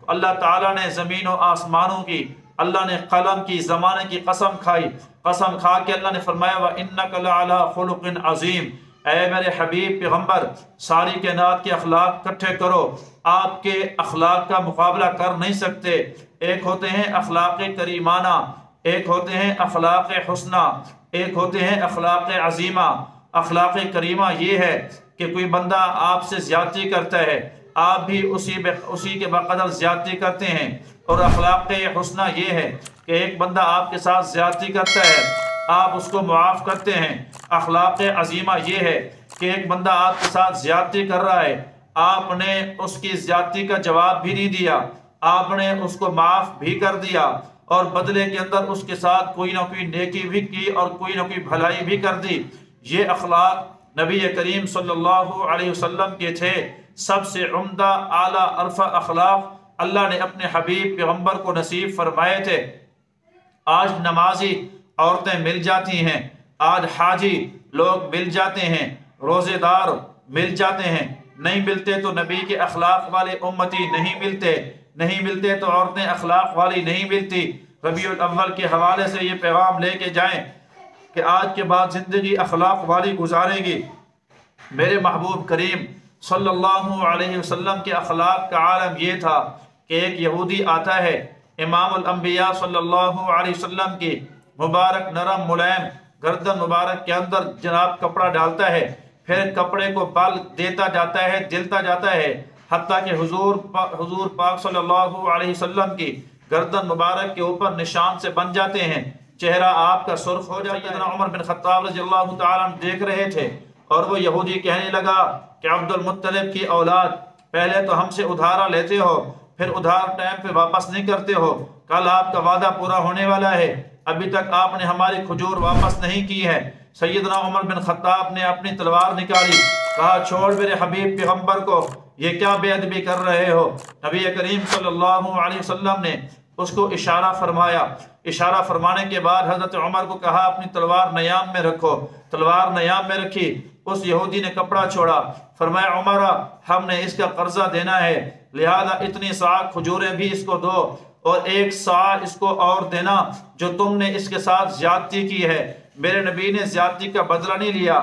اللہ تعالیٰ نے زمین و آسمانوں کی، اللہ نے قلم کی زمانے کی قسم کھائی، قسم کھا کے اللہ نے فرمایا وَإِنَّكَ لَعَلَىٰ خُلُقٍ عَظِيمٍ، اے میرے حبیب پیغمبر ساری کائنات کے اخلاق اکٹھے کرو، آپ کے اخلاق کا مقابلہ کر نہیں سکتے۔ ایک ہوتے ہیں اخلاق کریمانہ، ایک ہوتے ہیں اخلاق حسنہ، ایک ہوتے ہیں اخلاق عظیمہ۔ اخلاق کریمہ یہ ہے کہ کوئی بندہ آپ سے زیادتی کرتا ہے، آپ بھی اسی کے بقدر زیادتی کرتے ہیں، اور اخلاق حسنہ یہ ہے کہ ایک بندہ آپ کے ساتھ زیادتی کرتا ہے، آپ اس کو معاف کرتے ہیں۔ اخلاق عظیمہ یہ ہے کہ ایک بندہ آپ کے ساتھ زیادتی کر رہا ہے، آپ نے اس کی زیادتی کا جواب بھی نہیں دیا، آپ نے اس کو معاف بھی کر دیا، اور بدلے کے اندر اس کے ساتھ کوئی نہ کوئی نیکی بھی کی اور کوئی نہ کوئی بھلائی بھی کر دی۔ یہ اخلاق نبی کریم صلی اللہ علیہ وسلم کے تھے۔ سب سے عمدہ اعلیٰ عرفہ اخلاق اللہ نے اپنے حبیب پیغمبر کو نصیب فرمائے تھے۔ آج نمازی عورتیں مل جاتی ہیں، آج حاجی لوگ مل جاتے ہیں، روزے دار مل جاتے ہیں، نہیں ملتے تو نبی کے اخلاق والے امتی نہیں ملتے تو عورتیں اخلاق والی نہیں ملتی۔ ربیع الاول کے حوالے سے یہ پیغام لے کے جائیں کہ آج کے بعد زندگی اخلاق والی گزارے گی، میرے محبوب کریم صلی اللہ علیہ وسلم کے اخلاق کا عالم یہ تھا کہ ایک یہودی آتا ہے، امام الانبیاء صلی اللہ علیہ وسلم کی مبارک نرم ملائم گردن مبارک کے اندر جناب کپڑا ڈالتا ہے، پھر کپڑے کو بل دیتا جاتا ہے، دلتا جاتا ہے، حتیٰ کہ حضور پاک صلی اللہ علیہ وسلم کی گردن مبارک کے اوپر نشان سے بن جاتے ہیں، چہرہ آپ کا سرخ ہو جاتا ہے۔ سیدنا عمر بن خطاب رضی اللہ تعالیٰ عنہ دیکھ رہے تھے اور وہ یہودی کہنے لگا کہ عبد المطلب کی اولاد، پہلے تو ہم سے ادھارا لیتے ہو، پھر ادھار ٹائم پہ واپس نہیں کرتے ہو، کل آپ کا وعدہ پورا ہونے والا ہے، ابھی تک آپ نے ہماری کھجور واپس نہیں کی ہے۔ سیدنا عمر بن خطاب نے اپنی تلوار نکالی، کہا چھوڑ میرے حبیب پیغمبر کو، یہ کیا بے ادبی کر رہے ہو؟ نبی کریم صلی اللہ علیہ وسلم نے اس کو اشارہ فرمایا، اشارہ فرمانے کے بعد حضرت عمر کو کہا اپنی تلوار نیام میں رکھو، تلوار نیام میں رکھی، اس یہودی نے کپڑا چھوڑا، فرمایا عمر ہم نے اس کا قرضہ دینا ہے، لہذا اتنی سا کھجوریں بھی اس کو دو اور ایک سا اس کو اور دینا جو تم نے اس کے ساتھ زیادتی کی ہے۔ میرے نبی نے زیادتی کا بدلہ نہیں لیا،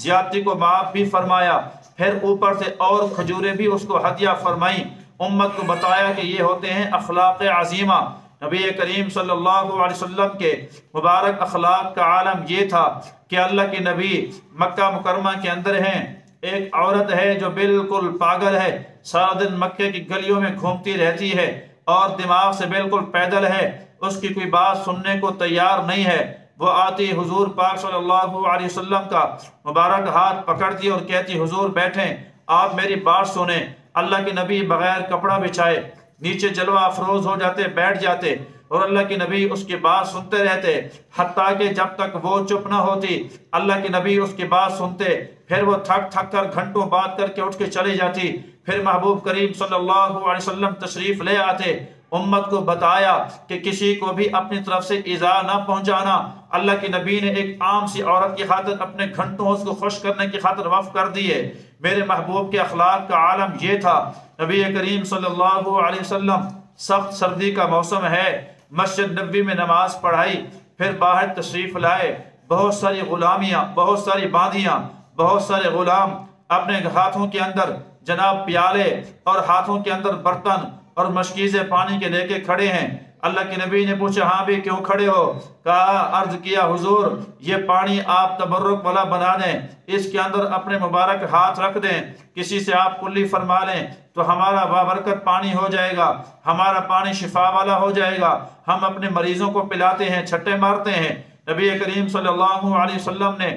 زیادتی کو معاف بھی فرمایا، پھر اوپر سے اور کھجوریں بھی اس کو ہدیہ فرمائیں، امت کو بتایا کہ یہ ہوتے ہیں اخلاق عظیمہ۔ نبی کریم صلی اللہ علیہ وسلم کے مبارک اخلاق کا عالم یہ تھا کہ اللہ کے نبی مکہ مکرمہ کے اندر ہیں، ایک عورت ہے جو بالکل پاگل ہے، سارا دن مکے کی گلیوں میں گھومتی رہتی ہے اور دماغ سے بالکل پیدل ہے، اس کی کوئی بات سننے کو تیار نہیں ہے۔ وہ آتی حضور پاک صلی اللہ علیہ وسلم کا مبارک ہاتھ پکڑتی اور کہتی حضور بیٹھیں، آپ میری بات سنیں۔ اللہ کے نبی بغیر کپڑا بچھائے نیچے جلوہ افروز ہو جاتے، بیٹھ جاتے اور اللہ کے نبی اس کی بات سنتے رہتے، حتیٰ کہ جب تک وہ چپ نہ ہوتی اللہ کے نبی اس کی بات سنتے، پھر وہ تھک تھک کر گھنٹوں بات کر کے اٹھ کے چلی جاتی، پھر محبوب کریم صلی اللہ علیہ وسلم تشریف لے آتے، امت کو بتایا کہ کسی کو بھی اپنی طرف سے ایذا نہ پہنچانا۔ اللہ کے نبی نے ایک عام سی عورت کی خاطر اپنے گھنٹوں اس کو خوش کرنے کی خاطر وقف کر دیے۔ میرے محبوب کے اخلاق کا عالم یہ تھا۔ نبی کریم صلی اللہ علیہ وسلم سخت سردی کا موسم ہے، مسجد نبوی میں نماز پڑھائی، پھر باہر تشریف لائے، بہت ساری غلامیاں، بہت ساری باندیاں، بہت سارے غلام اپنے ہاتھوں کے اندر جناب پیالے اور ہاتھوں کے اندر برتن اور مشکیزیں پانی کے لے کے کھڑے ہیں۔ اللہ کے نبی نے پوچھا ہاں بھی کیوں کھڑے ہو؟ کہا عرض کیا حضور یہ پانی آپ تبرک والا بنا دیں، اس کے اندر اپنے مبارک ہاتھ رکھ دیں، کسی سے آپ کلی فرما لیں تو ہمارا بابرکت پانی ہو جائے گا، ہمارا پانی شفا والا ہو جائے گا، ہم اپنے مریضوں کو پلاتے ہیں، چھٹے مارتے ہیں۔ نبی کریم صلی اللہ علیہ وسلم نے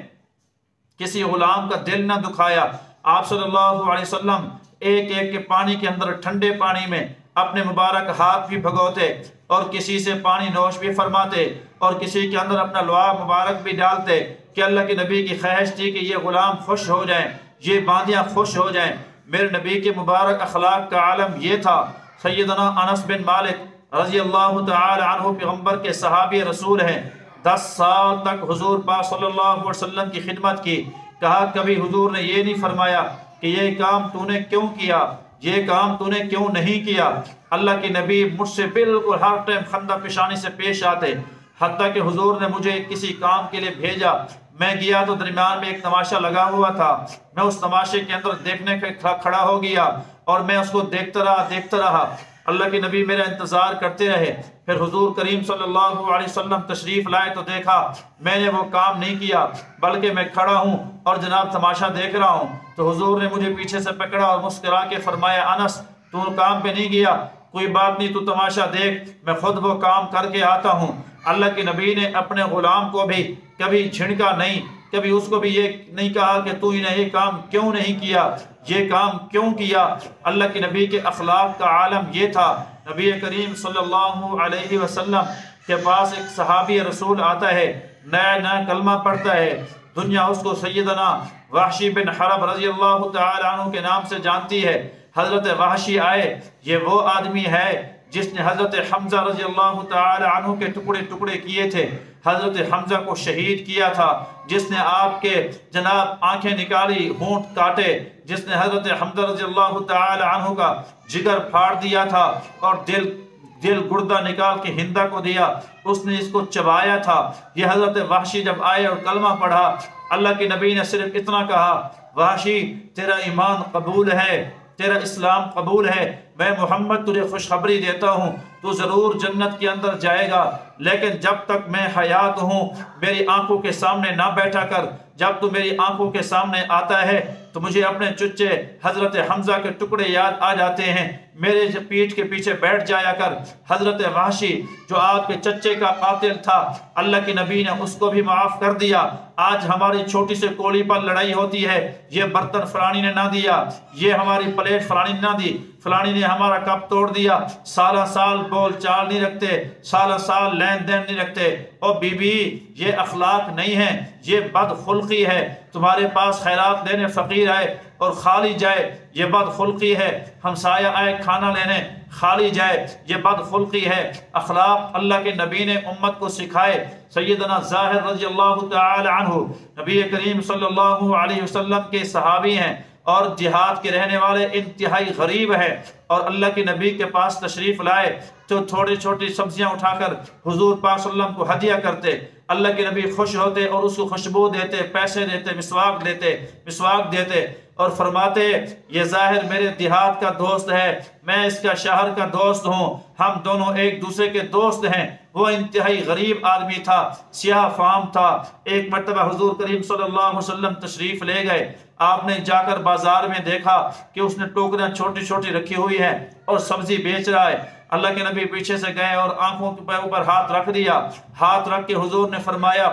کسی غلام کا دل نہ دکھایا، آپ صلی اللہ علیہ وسلم ایک ایک کے پانی کے اندر ٹھنڈے پانی میں اپنے مبارک ہاتھ بھی بھگوتے اور کسی سے پانی نوش بھی فرماتے اور کسی کے اندر اپنا لعاب مبارک بھی ڈالتے کہ اللہ کے نبی کی خواہش تھی کہ یہ غلام خوش ہو جائیں، یہ باندیاں خوش ہو جائیں۔ میرے نبی کے مبارک اخلاق کا عالم یہ تھا۔ سیدنا انس بن مالک رضی اللہ تعالی عنہ پیغمبر کے صحابی رسول ہیں، 10 سال تک حضور پاک صلی اللہ علیہ وسلم کی خدمت کی۔ کہا کبھی حضور نے یہ نہیں فرمایا کہ یہ کام تو نے کیوں کیا، یہ کام تو نے کیوں نہیں کیا۔ اللہ کے نبی مجھ سے بالکل ہر ٹائم خندہ پیشانی سے پیش آتے، حتیٰ کہ حضور نے مجھے کسی کام کے لیے بھیجا، میں گیا تو درمیان میں ایک تماشا لگا ہوا تھا، میں اس تماشے کے اندر دیکھنے کے کھڑا ہو گیا اور میں اس کو دیکھتا رہا۔ اللہ کے نبی میرا انتظار کرتے رہے، پھر حضور کریم صلی اللہ علیہ وسلم تشریف لائے تو دیکھا میں نے وہ کام نہیں کیا بلکہ میں کھڑا ہوں اور جناب تماشا دیکھ رہا ہوں۔ تو حضور نے مجھے پیچھے سے پکڑا اور مسکرا کے فرمایا انس تو کام پہ نہیں گیا، کوئی بات نہیں، تو تماشا دیکھ، میں خود وہ کام کر کے آتا ہوں۔ اللہ کے نبی نے اپنے غلام کو بھی کبھی جھڑکا نہیں، کبھی اس کو بھی یہ نہیں کہا کہ تو نے یہ کام کیوں نہیں کیا، یہ کام کیوں کیا۔ اللہ کے نبی کے اخلاق کا عالم یہ تھا۔ نبی کریم صلی اللہ علیہ وسلم کے پاس ایک صحابی رسول آتا ہے، نیا کلمہ پڑھتا ہے، دنیا اس کو سیدنا وحشی بن حرب رضی اللہ تعالی عنہ کے نام سے جانتی ہے۔ حضرت وحشی آئے، یہ وہ آدمی ہے جس نے حضرت حمزہ رضی اللہ تعالی عنہ کے ٹکڑے ٹکڑے کیے تھے، حضرت حمزہ کو شہید کیا تھا، جس نے آپ کے جناب آنکھیں نکالی، ہونٹ کاٹے، جس نے حضرت حمزہ رضی اللہ تعالی عنہ کا جگر پھاڑ دیا تھا اور دل گردہ نکال کے ہندہ کو دیا، اس نے اس کو چبایا تھا۔ یہ حضرت وحشی جب آئے اور کلمہ پڑھا، اللہ کے نبی نے صرف اتنا کہا وحشی تیرا ایمان قبول ہے، تیرا اسلام قبول ہے، میں محمد تجھے خوشخبری دیتا ہوں تو ضرور جنت کے اندر جائے گا، لیکن جب تک میں حیات ہوں میری آنکھوں کے سامنے نہ بیٹھا کر، جب تو میری آنکھوں کے سامنے آتا ہے تو مجھے اپنے چچے حضرت حمزہ کے ٹکڑے یاد آ جاتے ہیں، میرے پیٹھ کے پیچھے بیٹھ جایا کر۔ حضرت وحشی جو آپ کے چچے کا قاتل تھا، اللہ کے نبی نے اس کو بھی معاف کر دیا۔ آج ہماری چھوٹی سے کوڑی پر لڑائی ہوتی ہے، یہ برتن فلانی نے نہ دیا، یہ ہماری پلیٹ فلانی نے نہ دی، فلانی نے ہمارا کپ توڑ دیا، سالہ سال بول چال نہیں رکھتے، سالہ سال لین دین نہیں رکھتے۔ او بی بی، یہ اخلاق نہیں ہے، یہ بد خلقی ہے۔ تمہارے پاس خیرات دینے فقیر آئے اور خالی جائے، یہ بد خلقی ہے۔ ہمسایہ آئے کھانا لینے، خالی جائے، یہ بد خلقی ہے۔ اخلاق اللہ کے نبی نے امت کو سکھائے۔ سیدنا ظاہر رضی اللہ تعالی عنہ نبی کریم صلی اللہ علیہ وسلم کے صحابی ہیں اور جہاد کے رہنے والے، انتہائی غریب ہیں، اور اللہ کے نبی کے پاس تشریف لائے تو تھوڑی چھوٹی سبزیاں اٹھا کر حضور پاک صلی اللہ علیہ وسلم کو ہدیہ کرتے۔ اللہ کے نبی خوش ہوتے اور اس کو خوشبو دیتے، پیسے دیتے، مسواک دیتے اور فرماتے یہ ظاہر میرے دیہات کا دوست ہے، میں اس کا شہر کا دوست ہوں، ہم دونوں ایک دوسرے کے دوست ہیں۔ وہ انتہائی غریب آدمی تھا، سیاہ فام تھا۔ ایک مرتبہ حضور کریم صلی اللہ علیہ وسلم تشریف لے گئے، آپ نے جا کر بازار میں دیکھا کہ اس نے ٹوکریاں چھوٹی چھوٹی رکھی ہوئی ہیں اور سبزی بیچ رہا ہے۔ اللہ کے نبی پیچھے سے گئے اور آنکھوں کے اوپر ہاتھ رکھ دیا۔ ہاتھ رکھ کے حضور نے فرمایا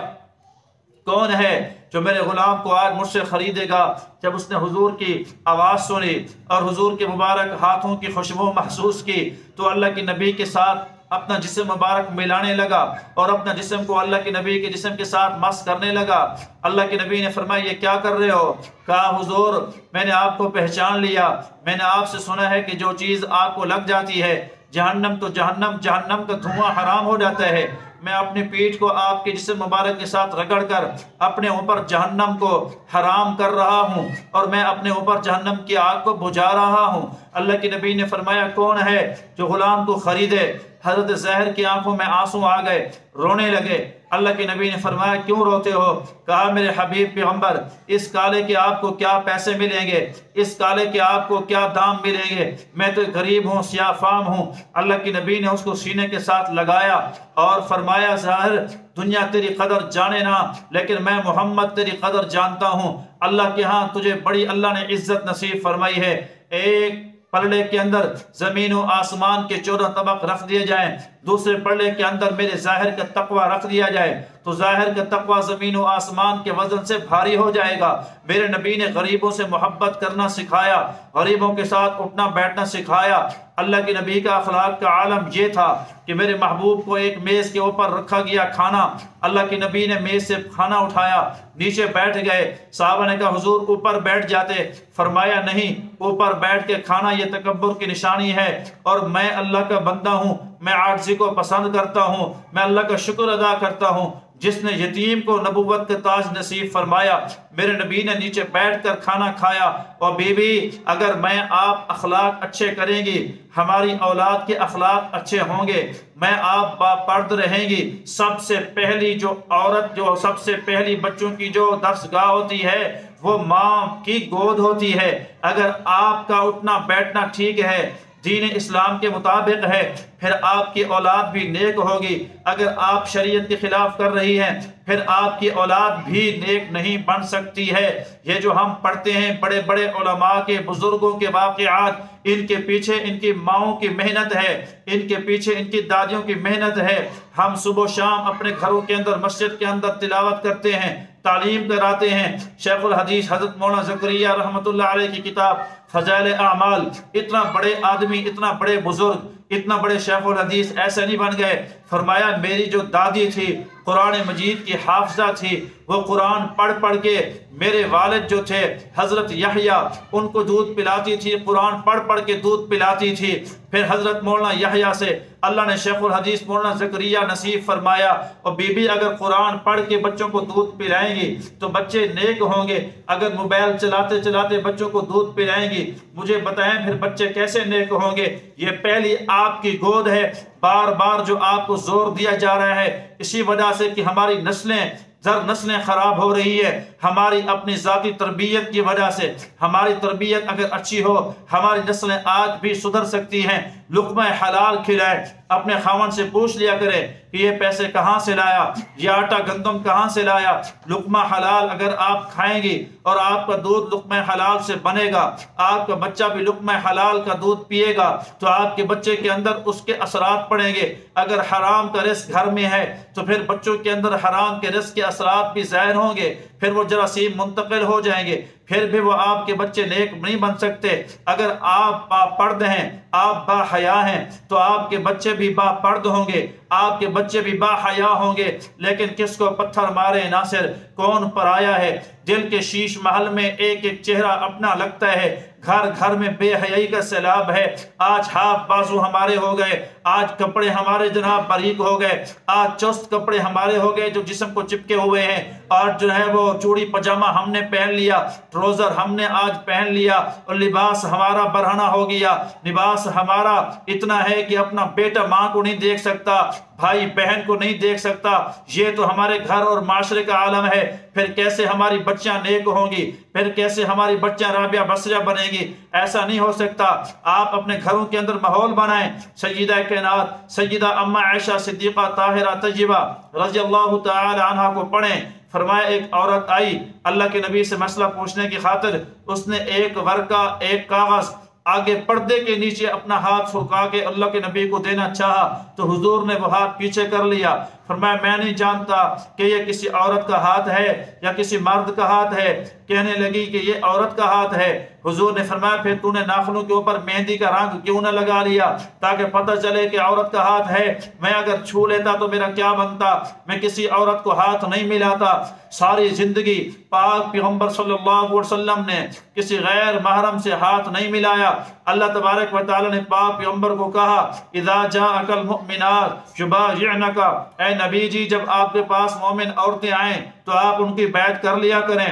کون ہے جو میرے غلام کو آج مجھ سے خریدے گا؟ جب اس نے حضور کی آواز سنی اور حضور کے مبارک ہاتھوں کی خوشبو محسوس کی تو اللہ کے نبی کے ساتھ اپنا جسم مبارک ملانے لگا اور اپنا جسم کو اللہ کے نبی کے جسم کے ساتھ مس کرنے لگا۔ اللہ کے نبی نے فرمایا یہ کیا کر رہے ہو؟ کہا حضور میں نے آپ کو پہچان لیا، میں نے آپ سے سنا ہے کہ جو چیز آپ کو لگ جاتی ہے جہنم تو جہنم کا دھواں حرام ہو جاتا ہے۔ میں اپنی پیٹھ کو آپ کے جسم مبارک کے ساتھ رگڑ کر اپنے اوپر جہنم کو حرام کر رہا ہوں اور میں اپنے اوپر جہنم کی آگ کو بجھا رہا ہوں۔ اللہ کے نبی نے فرمایا کون ہے جو غلام کو خریدے؟ حضرت ظاہر کی آنکھوں میں آنسو آ گئے، رونے لگے۔ اللہ کے نبی نے فرمایا کیوں روتے ہو؟ کہا میرے حبیب پیغمبر اس کالے کے آپ کو کیا پیسے ملیں گے، اس کالے کے آپ کو کیا دام ملیں گے، میں تو غریب ہوں، سیاہ فام ہوں۔ اللہ کے نبی نے اس کو سینے کے ساتھ لگایا اور فرمایا ظاہر دنیا تیری قدر جانے نہ، لیکن میں محمد تیری قدر جانتا ہوں۔ اللہ کے ہاں تجھے بڑی اللہ نے عزت نصیب فرمائی ہے۔ ایک پلڑے کے اندر زمین و آسمان کے 14 طبق رکھ دیے جائیں، دوسرے پلڑے کے اندر میرے ظاہر کا تقوی رکھ دیا جائے تو ظاہر کا تقوی زمین و آسمان کے وزن سے بھاری ہو جائے گا۔ میرے نبی نے غریبوں سے محبت کرنا سکھایا، غریبوں کے ساتھ اٹھنا بیٹھنا سکھایا۔ اللہ کے نبی کا اخلاق کا عالم یہ تھا کہ میرے محبوب کو ایک میز کے اوپر رکھا گیا کھانا، اللہ کے نبی نے میز سے کھانا اٹھایا، نیچے بیٹھ گئے۔ صحابہ نے کہا حضور اوپر بیٹھ جاتے، فرمایا نہیں، اوپر بیٹھ کے کھانا یہ تکبر کی نشانی ہے، اور میں اللہ کا بندہ ہوں، میں عاجزی کو پسند کرتا ہوں، میں اللہ کا شکر ادا کرتا ہوں جس نے یتیم کو نبوت کا تاج نصیب فرمایا۔ میرے نبی نے نیچے بیٹھ کر کھانا کھایا۔ اور بی بی اگر میں آپ اخلاق اچھے کریں گی، ہماری اولاد کے اخلاق اچھے ہوں گے، میں آپ باپرد رہیں گی۔ سب سے پہلی جو عورت، جو سب سے پہلی بچوں کی جو درسگاہ ہوتی ہے وہ ماں کی گود ہوتی ہے۔ اگر آپ کا اٹھنا بیٹھنا ٹھیک ہے، دین اسلام کے مطابق ہے، پھر آپ کی اولاد بھی نیک ہوگی۔ اگر آپ شریعت کے خلاف کر رہی ہیں پھر آپ کی اولاد بھی نیک نہیں بن سکتی ہے۔ یہ جو ہم پڑھتے ہیں بڑے بڑے علماء کے، بزرگوں کے واقعات، ان کے پیچھے ان کی ماؤں کی محنت ہے، ان کے پیچھے ان کی دادیوں کی محنت ہے۔ ہم صبح و شام اپنے گھروں کے اندر، مسجد کے اندر تلاوت کرتے ہیں، تعلیم کراتے ہیں۔ شیخ الحدیث حضرت مولانا زکریا رحمۃ اللہ علیہ کی کتاب فضائل اعمال، اتنا بڑے آدمی، اتنا بڑے بزرگ، اتنا بڑے شیخ الحدیث ایسے نہیں بن گئے۔ فرمایا میری جو دادی تھی قرآن مجید کی حافظہ تھی، وہ قرآن پڑھ پڑھ کے، میرے والد جو تھے حضرت یحییٰ ان کو دودھ پلاتی تھی، قرآن پڑھ پڑھ کے دودھ پلاتی تھی۔ پھر حضرت مولانا یحییٰ سے اللہ نے شیخ الحدیث مولانا زکریا نصیب فرمایا۔ اور بی بی اگر قرآن پڑھ کے بچوں کو دودھ پلائیں گی تو بچے نیک ہوں گے۔ اگر موبائل چلاتے چلاتے بچوں کو دودھ پلائیں گی، مجھے بتائیں پھر بچے کیسے نیک ہوں گے؟ یہ پہلی آپ کی گود ہے۔ بار بار جو آپ کو زور دیا جا رہا ہے اسی وجہ سے کہ ہماری نسلیں زر نسلیں خراب ہو رہی ہے ہماری اپنی ذاتی تربیت کی وجہ سے۔ ہماری تربیت اگر اچھی ہو ہماری نسلیں آج بھی سدھر سکتی ہیں۔ لقمہ حلال کھلائے، اپنے خاوند سے پوچھ لیا کرے کہ یہ پیسے کہاں سے لایا، یہ آٹا گندم کہاں سے لایا۔ لقمہ حلال اگر آپ کھائیں گی اور آپ کا دودھ لقمہ حلال سے بنے گا، آپ کا بچہ بھی لقمہ حلال کا دودھ پیے گا تو آپ کے بچے کے اندر اس کے اثرات پڑیں گے۔ اگر حرام کا رزق گھر میں ہے تو پھر بچوں کے اندر حرام کے رزق کے اثرات بھی ظاہر ہوں گے، پھر وہ جراثیم منتقل ہو جائیں گے، پھر بھی وہ آپ کے بچے نیک نہیں بن سکتے۔ اگر آپ باپرد ہیں، آپ با حیا ہیں تو آپ کے بچے بھی باپرد ہوں گے، آپ کے بچے بھی با حیا ہوں گے۔ لیکن کس کو پتھر مارے ناصر، کون پرایا ہے؟ دل کے شیش محل میں ایک ایک چہرہ اپنا لگتا ہے، گھر گھر میں بے حیائی کا سیلاب ہے۔ آج ہاتھ بازو ہمارے ہو گئے، آج کپڑے ہمارے جناب باریک ہو گئے، آج چست کپڑے ہمارے ہو گئے جو جسم کو چپکے ہوئے ہیں، آج جو ہے وہ چوڑی پجامہ ہم نے پہن لیا، ٹروزر ہم نے آج پہن لیا، اور لباس ہمارا برہنہ ہو گیا۔ لباس ہمارا اتنا ہے کہ اپنا بیٹا ماں کو نہیں دیکھ سکتا، بھائی بہن کو نہیں دیکھ سکتا۔ یہ تو ہمارے گھر اور معاشرے کا عالم ہے، پھر کیسے ہماری بچیاں نیک ہوں گی، پھر کیسے ہماری بچیاں رابعہ بصریہ بنیں گی؟ ایسا نہیں ہو سکتا۔ آپ اپنے گھروں کے اندر ماحول بنائیں۔ سیدہ کائنات سیدہ اما عائشہ صدیقہ طاہرہ طیبہ رضی اللہ تعالی عنہ کو پڑھیں۔ فرمایا ایک عورت آئی اللہ کے نبی سے مسئلہ پوچھنے کی خاطر، اس نے ایک ورقہ، ایک کاغذ آگے پردے کے نیچے اپنا ہاتھ سکھا کے اللہ کے نبی کو دینا چاہا تو حضور نے وہ ہاتھ پیچھے کر لیا۔ فرمایا میں نہیں جانتا کہ یہ کسی عورت کا ہاتھ ہے یا کسی مرد کا ہاتھ ہے۔ کہنے لگی کہ یہ عورت کا ہاتھ ہے۔ حضور نے فرمایا پھر تو نے ناخنوں کے اوپر مہندی کا رنگ کیوں نہ لگا لیا تاکہ پتہ چلے کہ عورت کا ہاتھ ہے؟ میں اگر چھو لیتا تو میرا کیا بنتا؟ میں کسی عورت کو ہاتھ نہیں ملاتا۔ ساری زندگی پاک پیغمبر صلی اللہ علیہ وسلم نے کسی غیر محرم سے ہاتھ نہیں ملایا۔ اللہ تبارک و تعالی نے پاک پیغمبر کو کہا اذا جاءک المؤمنات یبایعنک، اے نبی جی جب آپ کے پاس مومن عورتیں آئیں تو آپ ان کی بیعت کر لیا کریں۔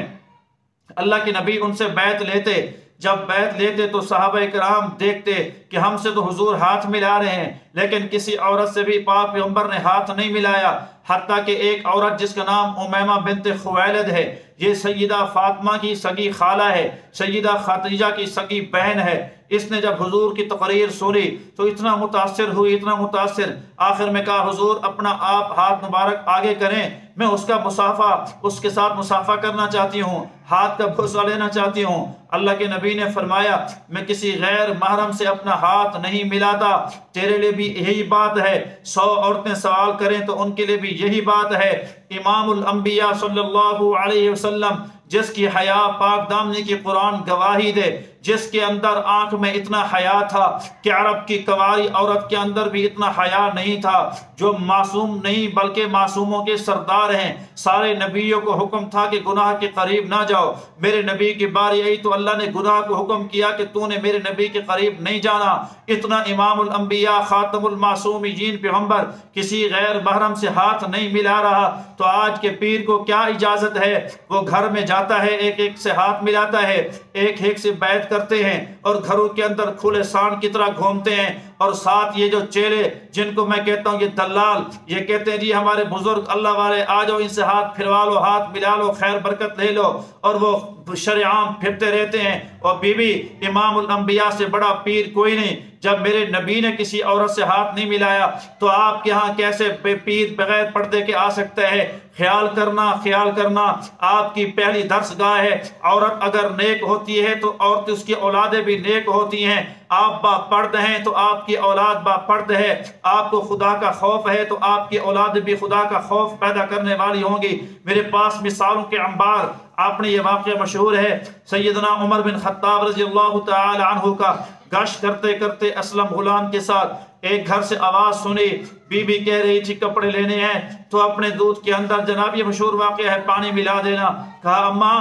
اللہ کے نبی ان سے بیعت لیتے، جب بیعت لیتے تو صحابہ کرام دیکھتے کہ ہم سے تو حضور ہاتھ ملا رہے ہیں لیکن کسی عورت سے بھی پاک پیغمبر نے ہاتھ نہیں ملایا۔ حتیٰ کہ ایک عورت جس کا نام امیمہ بنت خویلد ہے، یہ سیدہ فاطمہ کی سگی خالہ ہے، سیدہ خدیجہ کی سگی بہن ہے، اس نے جب حضور کی تقریر سنی تو اتنا متاثر ہوئی، اتنا متاثر، آخر میں کہا حضور اپنا آپ ہاتھ مبارک آگے کریں، میں اس کا مصافحہ، اس کے ساتھ مصافحہ کرنا چاہتی ہوں، ہاتھ کا بوسہ لینا چاہتی ہوں۔ اللہ کے نبی نے فرمایا میں کسی غیر محرم سے اپنا ہاتھ نہیں ملاتا، تیرے لیے بھی یہی بات ہے۔ 100 عورتیں سوال کریں تو ان کے لیے بھی یہی بات ہے۔ امام الانبیاء صلی اللہ علیہ وسلم جس کی حیا پاک دامنی کی قرآن گواہی دے، جس کے اندر آنکھ میں اتنا حیا تھا کہ عرب کی کنواری عورت کے اندر بھی اتنا حیا نہیں تھا، جو معصوم نہیں بلکہ معصوموں کے سردار ہیں، سارے نبیوں کو حکم تھا کہ گناہ کے قریب نہ جاؤ، میرے نبی کی باری آئی تو اللہ نے گناہ کو حکم کیا کہ تو نے میرے نبی کے قریب نہیں جانا۔ اتنا امام الانبیاء خاتم المعصومین پیغمبر کسی غیر محرم سے ہاتھ نہیں ملا رہا تو آج کے پیر کو کیا اجازت ہے؟ وہ گھر میں جاتا ہے، ایک ایک سے ہاتھ ملاتا ہے، ایک ایک سے بیعت کرتے ہیں اور گھروں کے اندر کھلے سانڈ کی طرح گھومتے ہیں، اور ساتھ یہ جو چیلے جن کو میں کہتا ہوں یہ دلال، یہ کہتے ہیں جی ہمارے بزرگ اللہ والے آ جاؤ ان سے ہاتھ پھروا لو، ہاتھ ملا لو، خیر برکت لے لو، اور وہ شرعام پھرتے رہتے ہیں۔ اور بی بی امام الانبیاء سے بڑا پیر کوئی نہیں، جب میرے نبی نے کسی عورت سے ہاتھ نہیں ملایا تو آپ کے ہاں کیسے پیر بغیر پردے کے آ سکتا ہے؟ خیال کرنا، خیال کرنا، آپ کی پہلی درس گاہ ہے۔ عورت اگر نیک ہوتی ہے تو عورت اس کی اولادیں بھی نیک ہوتی ہیں۔ آپ با پرد ہیں تو آپ کی اولاد با پرد ہے، آپ کو خدا کا خوف ہے تو آپ کی اولاد بھی خدا کا خوف پیدا کرنے والی ہوں گی۔ میرے پاس مثالوں کے انبار، آپ نے یہ واقعہ مشہور ہے سیدنا عمر بن خطاب رضی اللہ تعالی عنہ کا گشت کرتے کرتے اسلم غلام کے ساتھ ایک گھر سے آواز سنی، بی بی کہہ رہی تھی کپڑے لینے ہیں تو اپنے دودھ کے اندر، جناب یہ مشہور واقعہ ہے، پانی ملا دینا۔ کہا اماں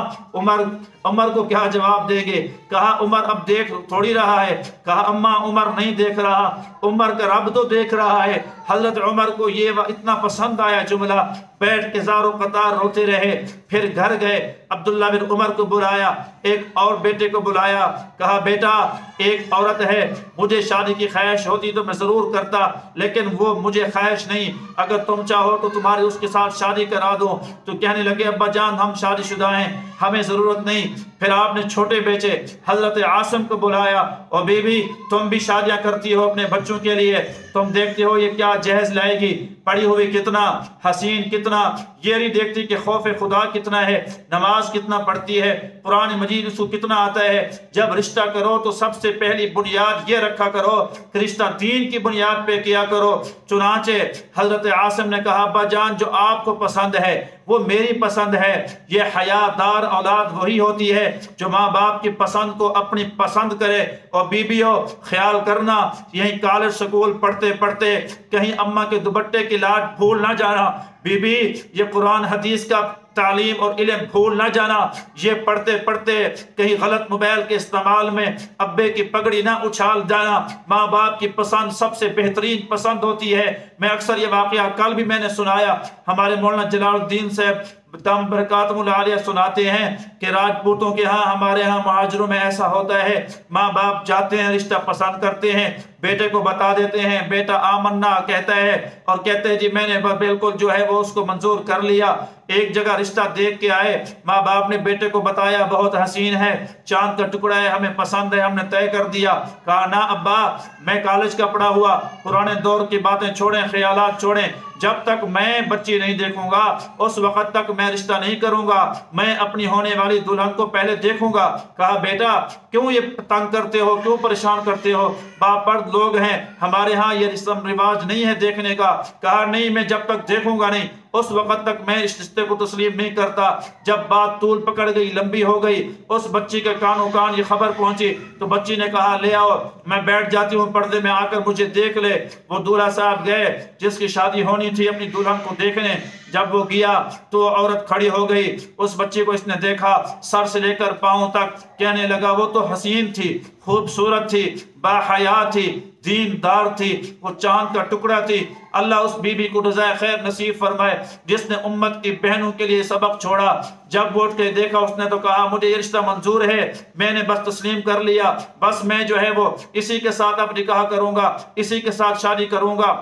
عمر کو کیا جواب دے گے؟ کہا عمر اب دیکھ تھوڑی رہا ہے۔ کہا اماں عمر نہیں دیکھ رہا، عمر کا رب تو دیکھ رہا ہے۔ حضرت عمر کو یہ اتنا پسند آیا جملہ، بیٹھ کے زار و قطار روتے رہے۔ پھر گھر گئے، عبداللہ بن عمر کو بلایا، ایک اور بیٹے کو بلایا، کہا بیٹا ایک عورت ہے، مجھے شادی کی خواہش ہوتی تو میں ضرور ضرور کرتا، لیکن وہ مجھے خواہش نہیں، اگر تم چاہو تو تمہاری اس کے ساتھ شادی کرا دوں۔ تو کہنے لگے ابا جان ہم شادی شدہ ہیں، ہمیں ضرورت نہیں۔ پھر آپ نے چھوٹے بیٹے حضرت عاصم کو بلایا، اور بیوی تم بھی شادیاں کرتی ہو اپنے بچوں کے لیے، تم دیکھتے ہو یہ کیا جہیز لائے گی، پڑھی ہوئی کتنا، حسین کتنا، یہ نہیں دیکھتی کہ خوف خدا کتنا ہے، نماز کتنا پڑھتی ہے، قرآن مجید اس کو کتنا آتا ہے۔ جب رشتہ کرو تو سب سے پہلی بنیاد یہ رکھا کرو کہ رشتہ دین کی بنیاد پہ کیا کرو۔ چنانچہ حضرت عاصم نے کہا ابا جان جو آپ کو پسند ہے وہ میری پسند ہے۔ یہ حیادار اولاد وہی ہوتی ہے جو ماں باپ کی پسند کو اپنی پسند کرے۔ اور بیویوں خیال کرنا، یہیں کالج سکول پڑھتے پڑھتے کہیں اماں کے دوپٹے کی لاٹ بھول نہ جانا، بیوی یہ قرآن حدیث کا تعلیم اور علم بھول نہ جانا، یہ پڑھتے پڑھتے کہیں غلط موبائل کے استعمال میں ابے کی پگڑی نہ اچھال جانا۔ ماں باپ کی پسند سب سے بہترین پسند ہوتی ہے۔ میں اکثر یہ واقعہ کل بھی میں نے سنایا، ہمارے مولانا جلال الدین صاحب دم برکاتہم العالیہ سناتے ہیں کہ راجپوتوں کے ہاں ہمارے ہاں مہاجروں میں ایسا ہوتا ہے، ماں باپ جاتے ہیں رشتہ پسند کرتے ہیں، بیٹے کو بتا دیتے ہیں، بیٹا آمنا کہتا ہے اور کہتے ہیں جی میں نے بالکل جو ہے وہ اس کو منظور کر لیا۔ ایک جگہ رشتہ دیکھ کے آئے، ماں باپ نے بیٹے کو بتایا بہت حسین ہے، چاند کا ٹکڑا ہے، ہمیں پسند ہے، ہم نے طے کر دیا۔ کہا نا ابا میں کالج کا پڑھا ہوا، پرانے دور کی باتیں چھوڑیں، خیالات چھوڑیں، جب تک میں بچی نہیں دیکھوں گا اس وقت تک میں رشتہ نہیں کروں گا، میں اپنی ہونے والی دلہن کو پہلے دیکھوں گا۔ کہا بیٹا کیوں یہ تنگ کرتے ہو، کیوں پریشان کرتے ہو، باپرد لوگ ہیں، ہمارے ہاں یہ رسم رواج نہیں ہے دیکھنے کا۔ کہا نہیں میں جب تک دیکھوں گا نہیں اس وقت تک میں اس رشتے کو تسلیم نہیں کرتا۔ جب بات طول پکڑ گئی، لمبی ہو گئی، اس بچی کے کانوں کان یہ خبر پہنچی تو بچی نے کہا لے آؤ میں بیٹھ جاتی ہوں پردے میں، آ کر مجھے دیکھ لے۔ وہ دولہا صاحب گئے جس کی شادی ہونی تھی اپنی دلہن کو دیکھنے، جب وہ گیا تو عورت کھڑی ہو گئی، اس بچی کو اس نے دیکھا سر سے لے کر پاؤں تک، کہنے لگا وہ تو حسین تھی، خوبصورت تھی، با حیا تھی، دین دار تھی، وہ چاند کا ٹکڑا تھی۔ اللہ اس بی بی کو جزائے خیر نصیب فرمائے جس نے امت کی بہنوں کے لیے سبق چھوڑا۔ جب وہ اٹھ کے دیکھا اس نے تو کہا مجھے یہ رشتہ منظور ہے، میں نے بس تسلیم کر لیا، بس میں جو ہے وہ اسی کے ساتھ اب نکاح کروں گا، اسی کے ساتھ شادی کروں گا۔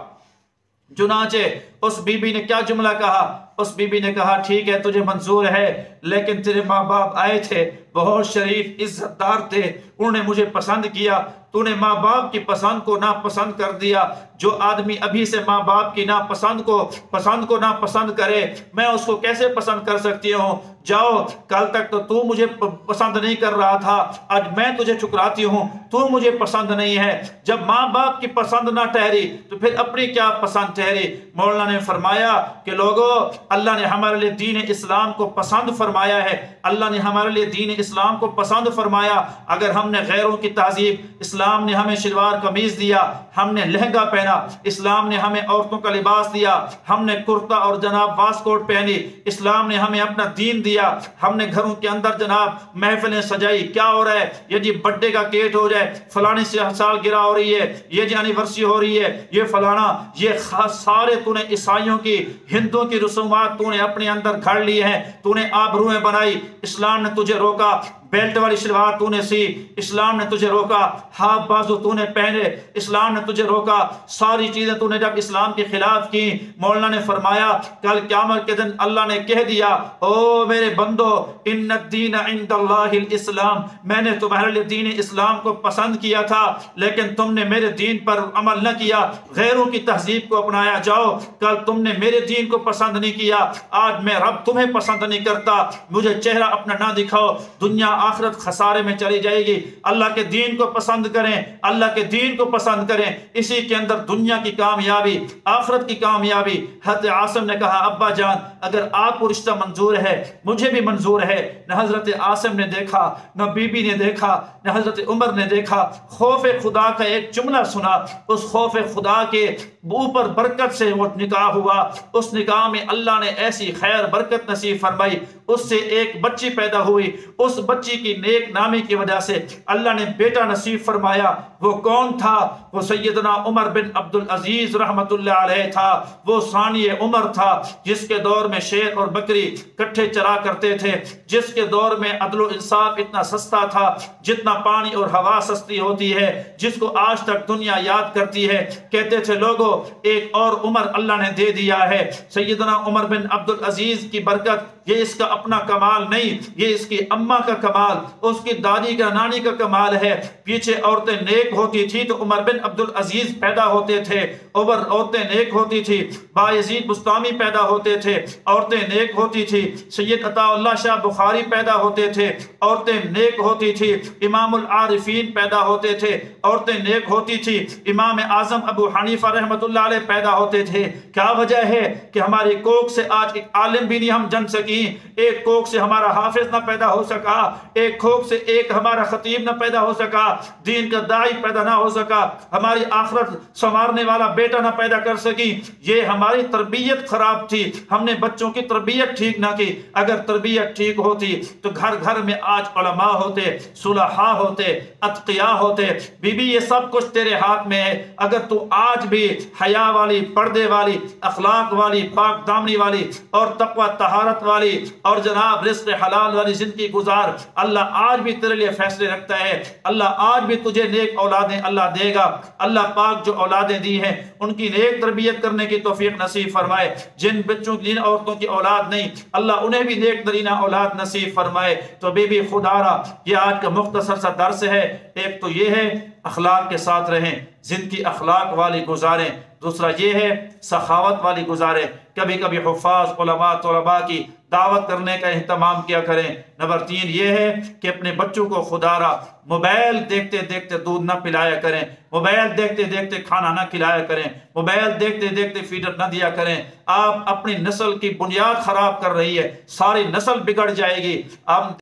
چنانچہ اس بی بی نے کیا جملہ کہا، اس بی بی نے کہا ٹھیک ہے تجھے منظور ہے، لیکن تیرے ماں باپ آئے تھے بہت شریف عزت دار تھے، انہوں نے مجھے پسند کیا، تو نے ماں باپ کی پسند کو ناپسند کر دیا۔ جو آدمی ابھی سے ماں باپ کی ناپسند کو ناپسند کرے میں اس کو کیسے پسند کر سکتی ہوں؟ جاؤ کل تک تو مجھے پسند نہیں کر رہا تھا، آج میں تجھے ٹھکراتی ہوں، تو مجھے پسند نہیں ہے۔ جب ماں باپ کی پسند نہ ٹھہری تو پھر اپنی کیا پسند ٹھہری؟ مولانا نے فرمایا کہ لوگوں اللہ نے ہمارے لیے دین اسلام کو پسند فرمایا ہے، اللہ نے ہمارے لیے دین اسلام کو پسند فرمایا۔ اگر ہم نے غیروں کی تہذیب، اسلام نے ہمیں شلوار قمیض دیا، ہم نے لہنگا پہنا، اسلام نے ہمیں عورتوں کا لباس دیا، ہم نے کرتا اور جناب واس کوٹ پہنی، اسلام نے ہمیں اپنا دین دیا، ہم نے گھروں کے اندر جناب محفلیں سجائی، کیا ہو رہا ہے یہ جی برتھڈے کا کیٹ ہو جائے، فلانی سال گرہ ہو رہی ہے، یہ جی اینیورسری ہو رہی ہے، یہ فلانا، یہ سارے تو نے عیسائیوں کی ہندوؤں کی رسومات تو نے اپنے اندر گھڑ لی ہیں، تو نے آبروئیں بنائی۔ اسلام نے تجھے روکا بیلٹ والی شلوار تو نے سی، اسلام نے تجھے روکا ہاف بازو تو نے پہنے، اسلام نے تجھے روکا ساری چیزیں تو نے جب اسلام کے خلاف کی۔ مولانا نے فرمایا کل قیامت کے دن اللہ نے کہہ دیا او میرے بندو ان الدین عند اللہ الاسلام، میں نے تمہارے لیے دین اسلام کو پسند کیا تھا لیکن تم نے میرے دین پر عمل نہ کیا، غیروں کی تہذیب کو اپنایا۔ جاؤ کل تم نے میرے دین کو پسند نہیں کیا، آج میں رب تمہیں پسند نہیں کرتا، مجھے چہرہ اپنا نہ دکھاؤ، دنیا آخرت خسارے میں چلی جائے گی۔ اللہ کے دین کو پسند کریں، اللہ کے دین کو پسند کریں، اسی کے اندر دنیا کی کامیابی، آخرت کی کامیابی۔ حضرت عاصم نے کہا ابا جان اگر آپ کو رشتہ منظور ہے مجھے بھی منظور ہے۔ نہ حضرت عاصم نے دیکھا، نہ بی بی نے دیکھا، نہ حضرت عمر نے دیکھا، خوف خدا کا ایک جملہ سنا، اس خوف خدا کے اوپر برکت سے وہ نکاح ہوا۔ اس نکاح میں اللہ نے ایسی خیر برکت نصیب فرمائی، اس سے ایک بچی پیدا ہوئی، اس بچی بچی کی نیک نامی کی وجہ سے اللہ نے بیٹا نصیب فرمایا۔ وہ کون تھا؟ وہ سیدنا عمر بن عبدالعزیز رحمت اللہ علیہ تھا۔ وہ ثانی عمر تھا جس کے دور میں شیر اور بکری کٹھے چرا کرتے تھے، جس کے دور میں عدل و انصاف اتنا سستا تھا جتنا پانی اور ہوا سستی ہوتی ہے، جس کو آج تک دنیا یاد کرتی ہے۔ کہتے تھے لوگوں ایک اور عمر اللہ نے دے دیا ہے۔ سیدنا عمر بن عبدالعزیز کی برکت، یہ اس کا اپنا کمال نہیں، یہ اس کی اماں کا کمال، اس کی دادی کا نانی کا کمال ہے۔ پیچھے عورتیں نیک ہوتی تھی تو عمر بن عبدالعزیز پیدا ہوتے تھے، عورتیں نیک ہوتی تھی، بایزید بستامی پیدا ہوتے تھے، عورتیں نیک ہوتی تھی، سید عطا اللہ شاہ بخاری پیدا ہوتے تھے، عورتیں نیک ہوتی تھی، امام العارفین پیدا ہوتے تھے، عورتیں نیک ہوتی تھی، امام اعظم ابو حنیفہ رحمت اللہ علیہ پیدا ہوتے تھے۔ کیا وجہ ہے کہ ہماری کوکھ سے آج ایک عالم بھی نہیں ہم جن سکیں، ایک کوکھ سے ہمارا حافظ نہ پیدا ہو سکا، ایک کوکھ سے ایک ہمارا خطیب نہ پیدا ہو سکا، دین کا داعی پیدا نہ ہو سکا، ہماری آخرت سنوارنے والا بیٹا نہ پیدا کر سکی۔ یہ ہماری تربیت خراب تھی، ہم نے بچوں کی تربیت ٹھیک نہ کی۔ اگر تربیت ٹھیک ہوتی تو گھر گھر میں آج علماء ہوتے، صلحاء ہوتے، اتقیاء ہوتے۔ بی بی یہ سب کچھ تیرے ہاتھ میں ہے۔ اگر تو آج بھی حیا والی، پردے والی، اخلاق والی، پاک دامنی والی اور تقوی طہارت والی اور جناب رزق حلال والی زندگی گزار، اللہ آج بھی تیرے لیے فیصلے رکھتا ہے۔ اللہ آج بھی تجھے نیک اولادیں اللہ دے گا۔ اللہ پاک جو اولادیں دی ہیں ان کی نیک تربیت کرنے کی توفیق نصیب فرمائے۔ جن بچوں جن عورتوں کی اولاد نہیں، اللہ انہیں بھی نیک ترینہ اولاد نصیب فرمائے۔ تو بی بی خدارہ یہ آج کا مختصر سا درس ہے۔ ایک تو یہ ہے اخلاق کے ساتھ رہیں، زندگی اخلاق والی گزاریں۔ دوسرا یہ ہے سخاوت والی گزاریں۔ کبھی کبھی حفاظ علماء طلباء کی دعوت کرنے کا اہتمام کیا کریں۔ نمبر 3 یہ ہے کہ اپنے بچوں کو خدارہ موبائل دیکھتے دیکھتے دودھ نہ پلایا کریں، موبائل دیکھتے دیکھتے کھانا نہ کھلایا کریں، موبائل دیکھتے دیکھتے فیڈر نہ دیا کریں۔ آپ اپنی نسل کی بنیاد خراب کر رہی ہے، ساری نسل بگڑ جائے گی۔ آپ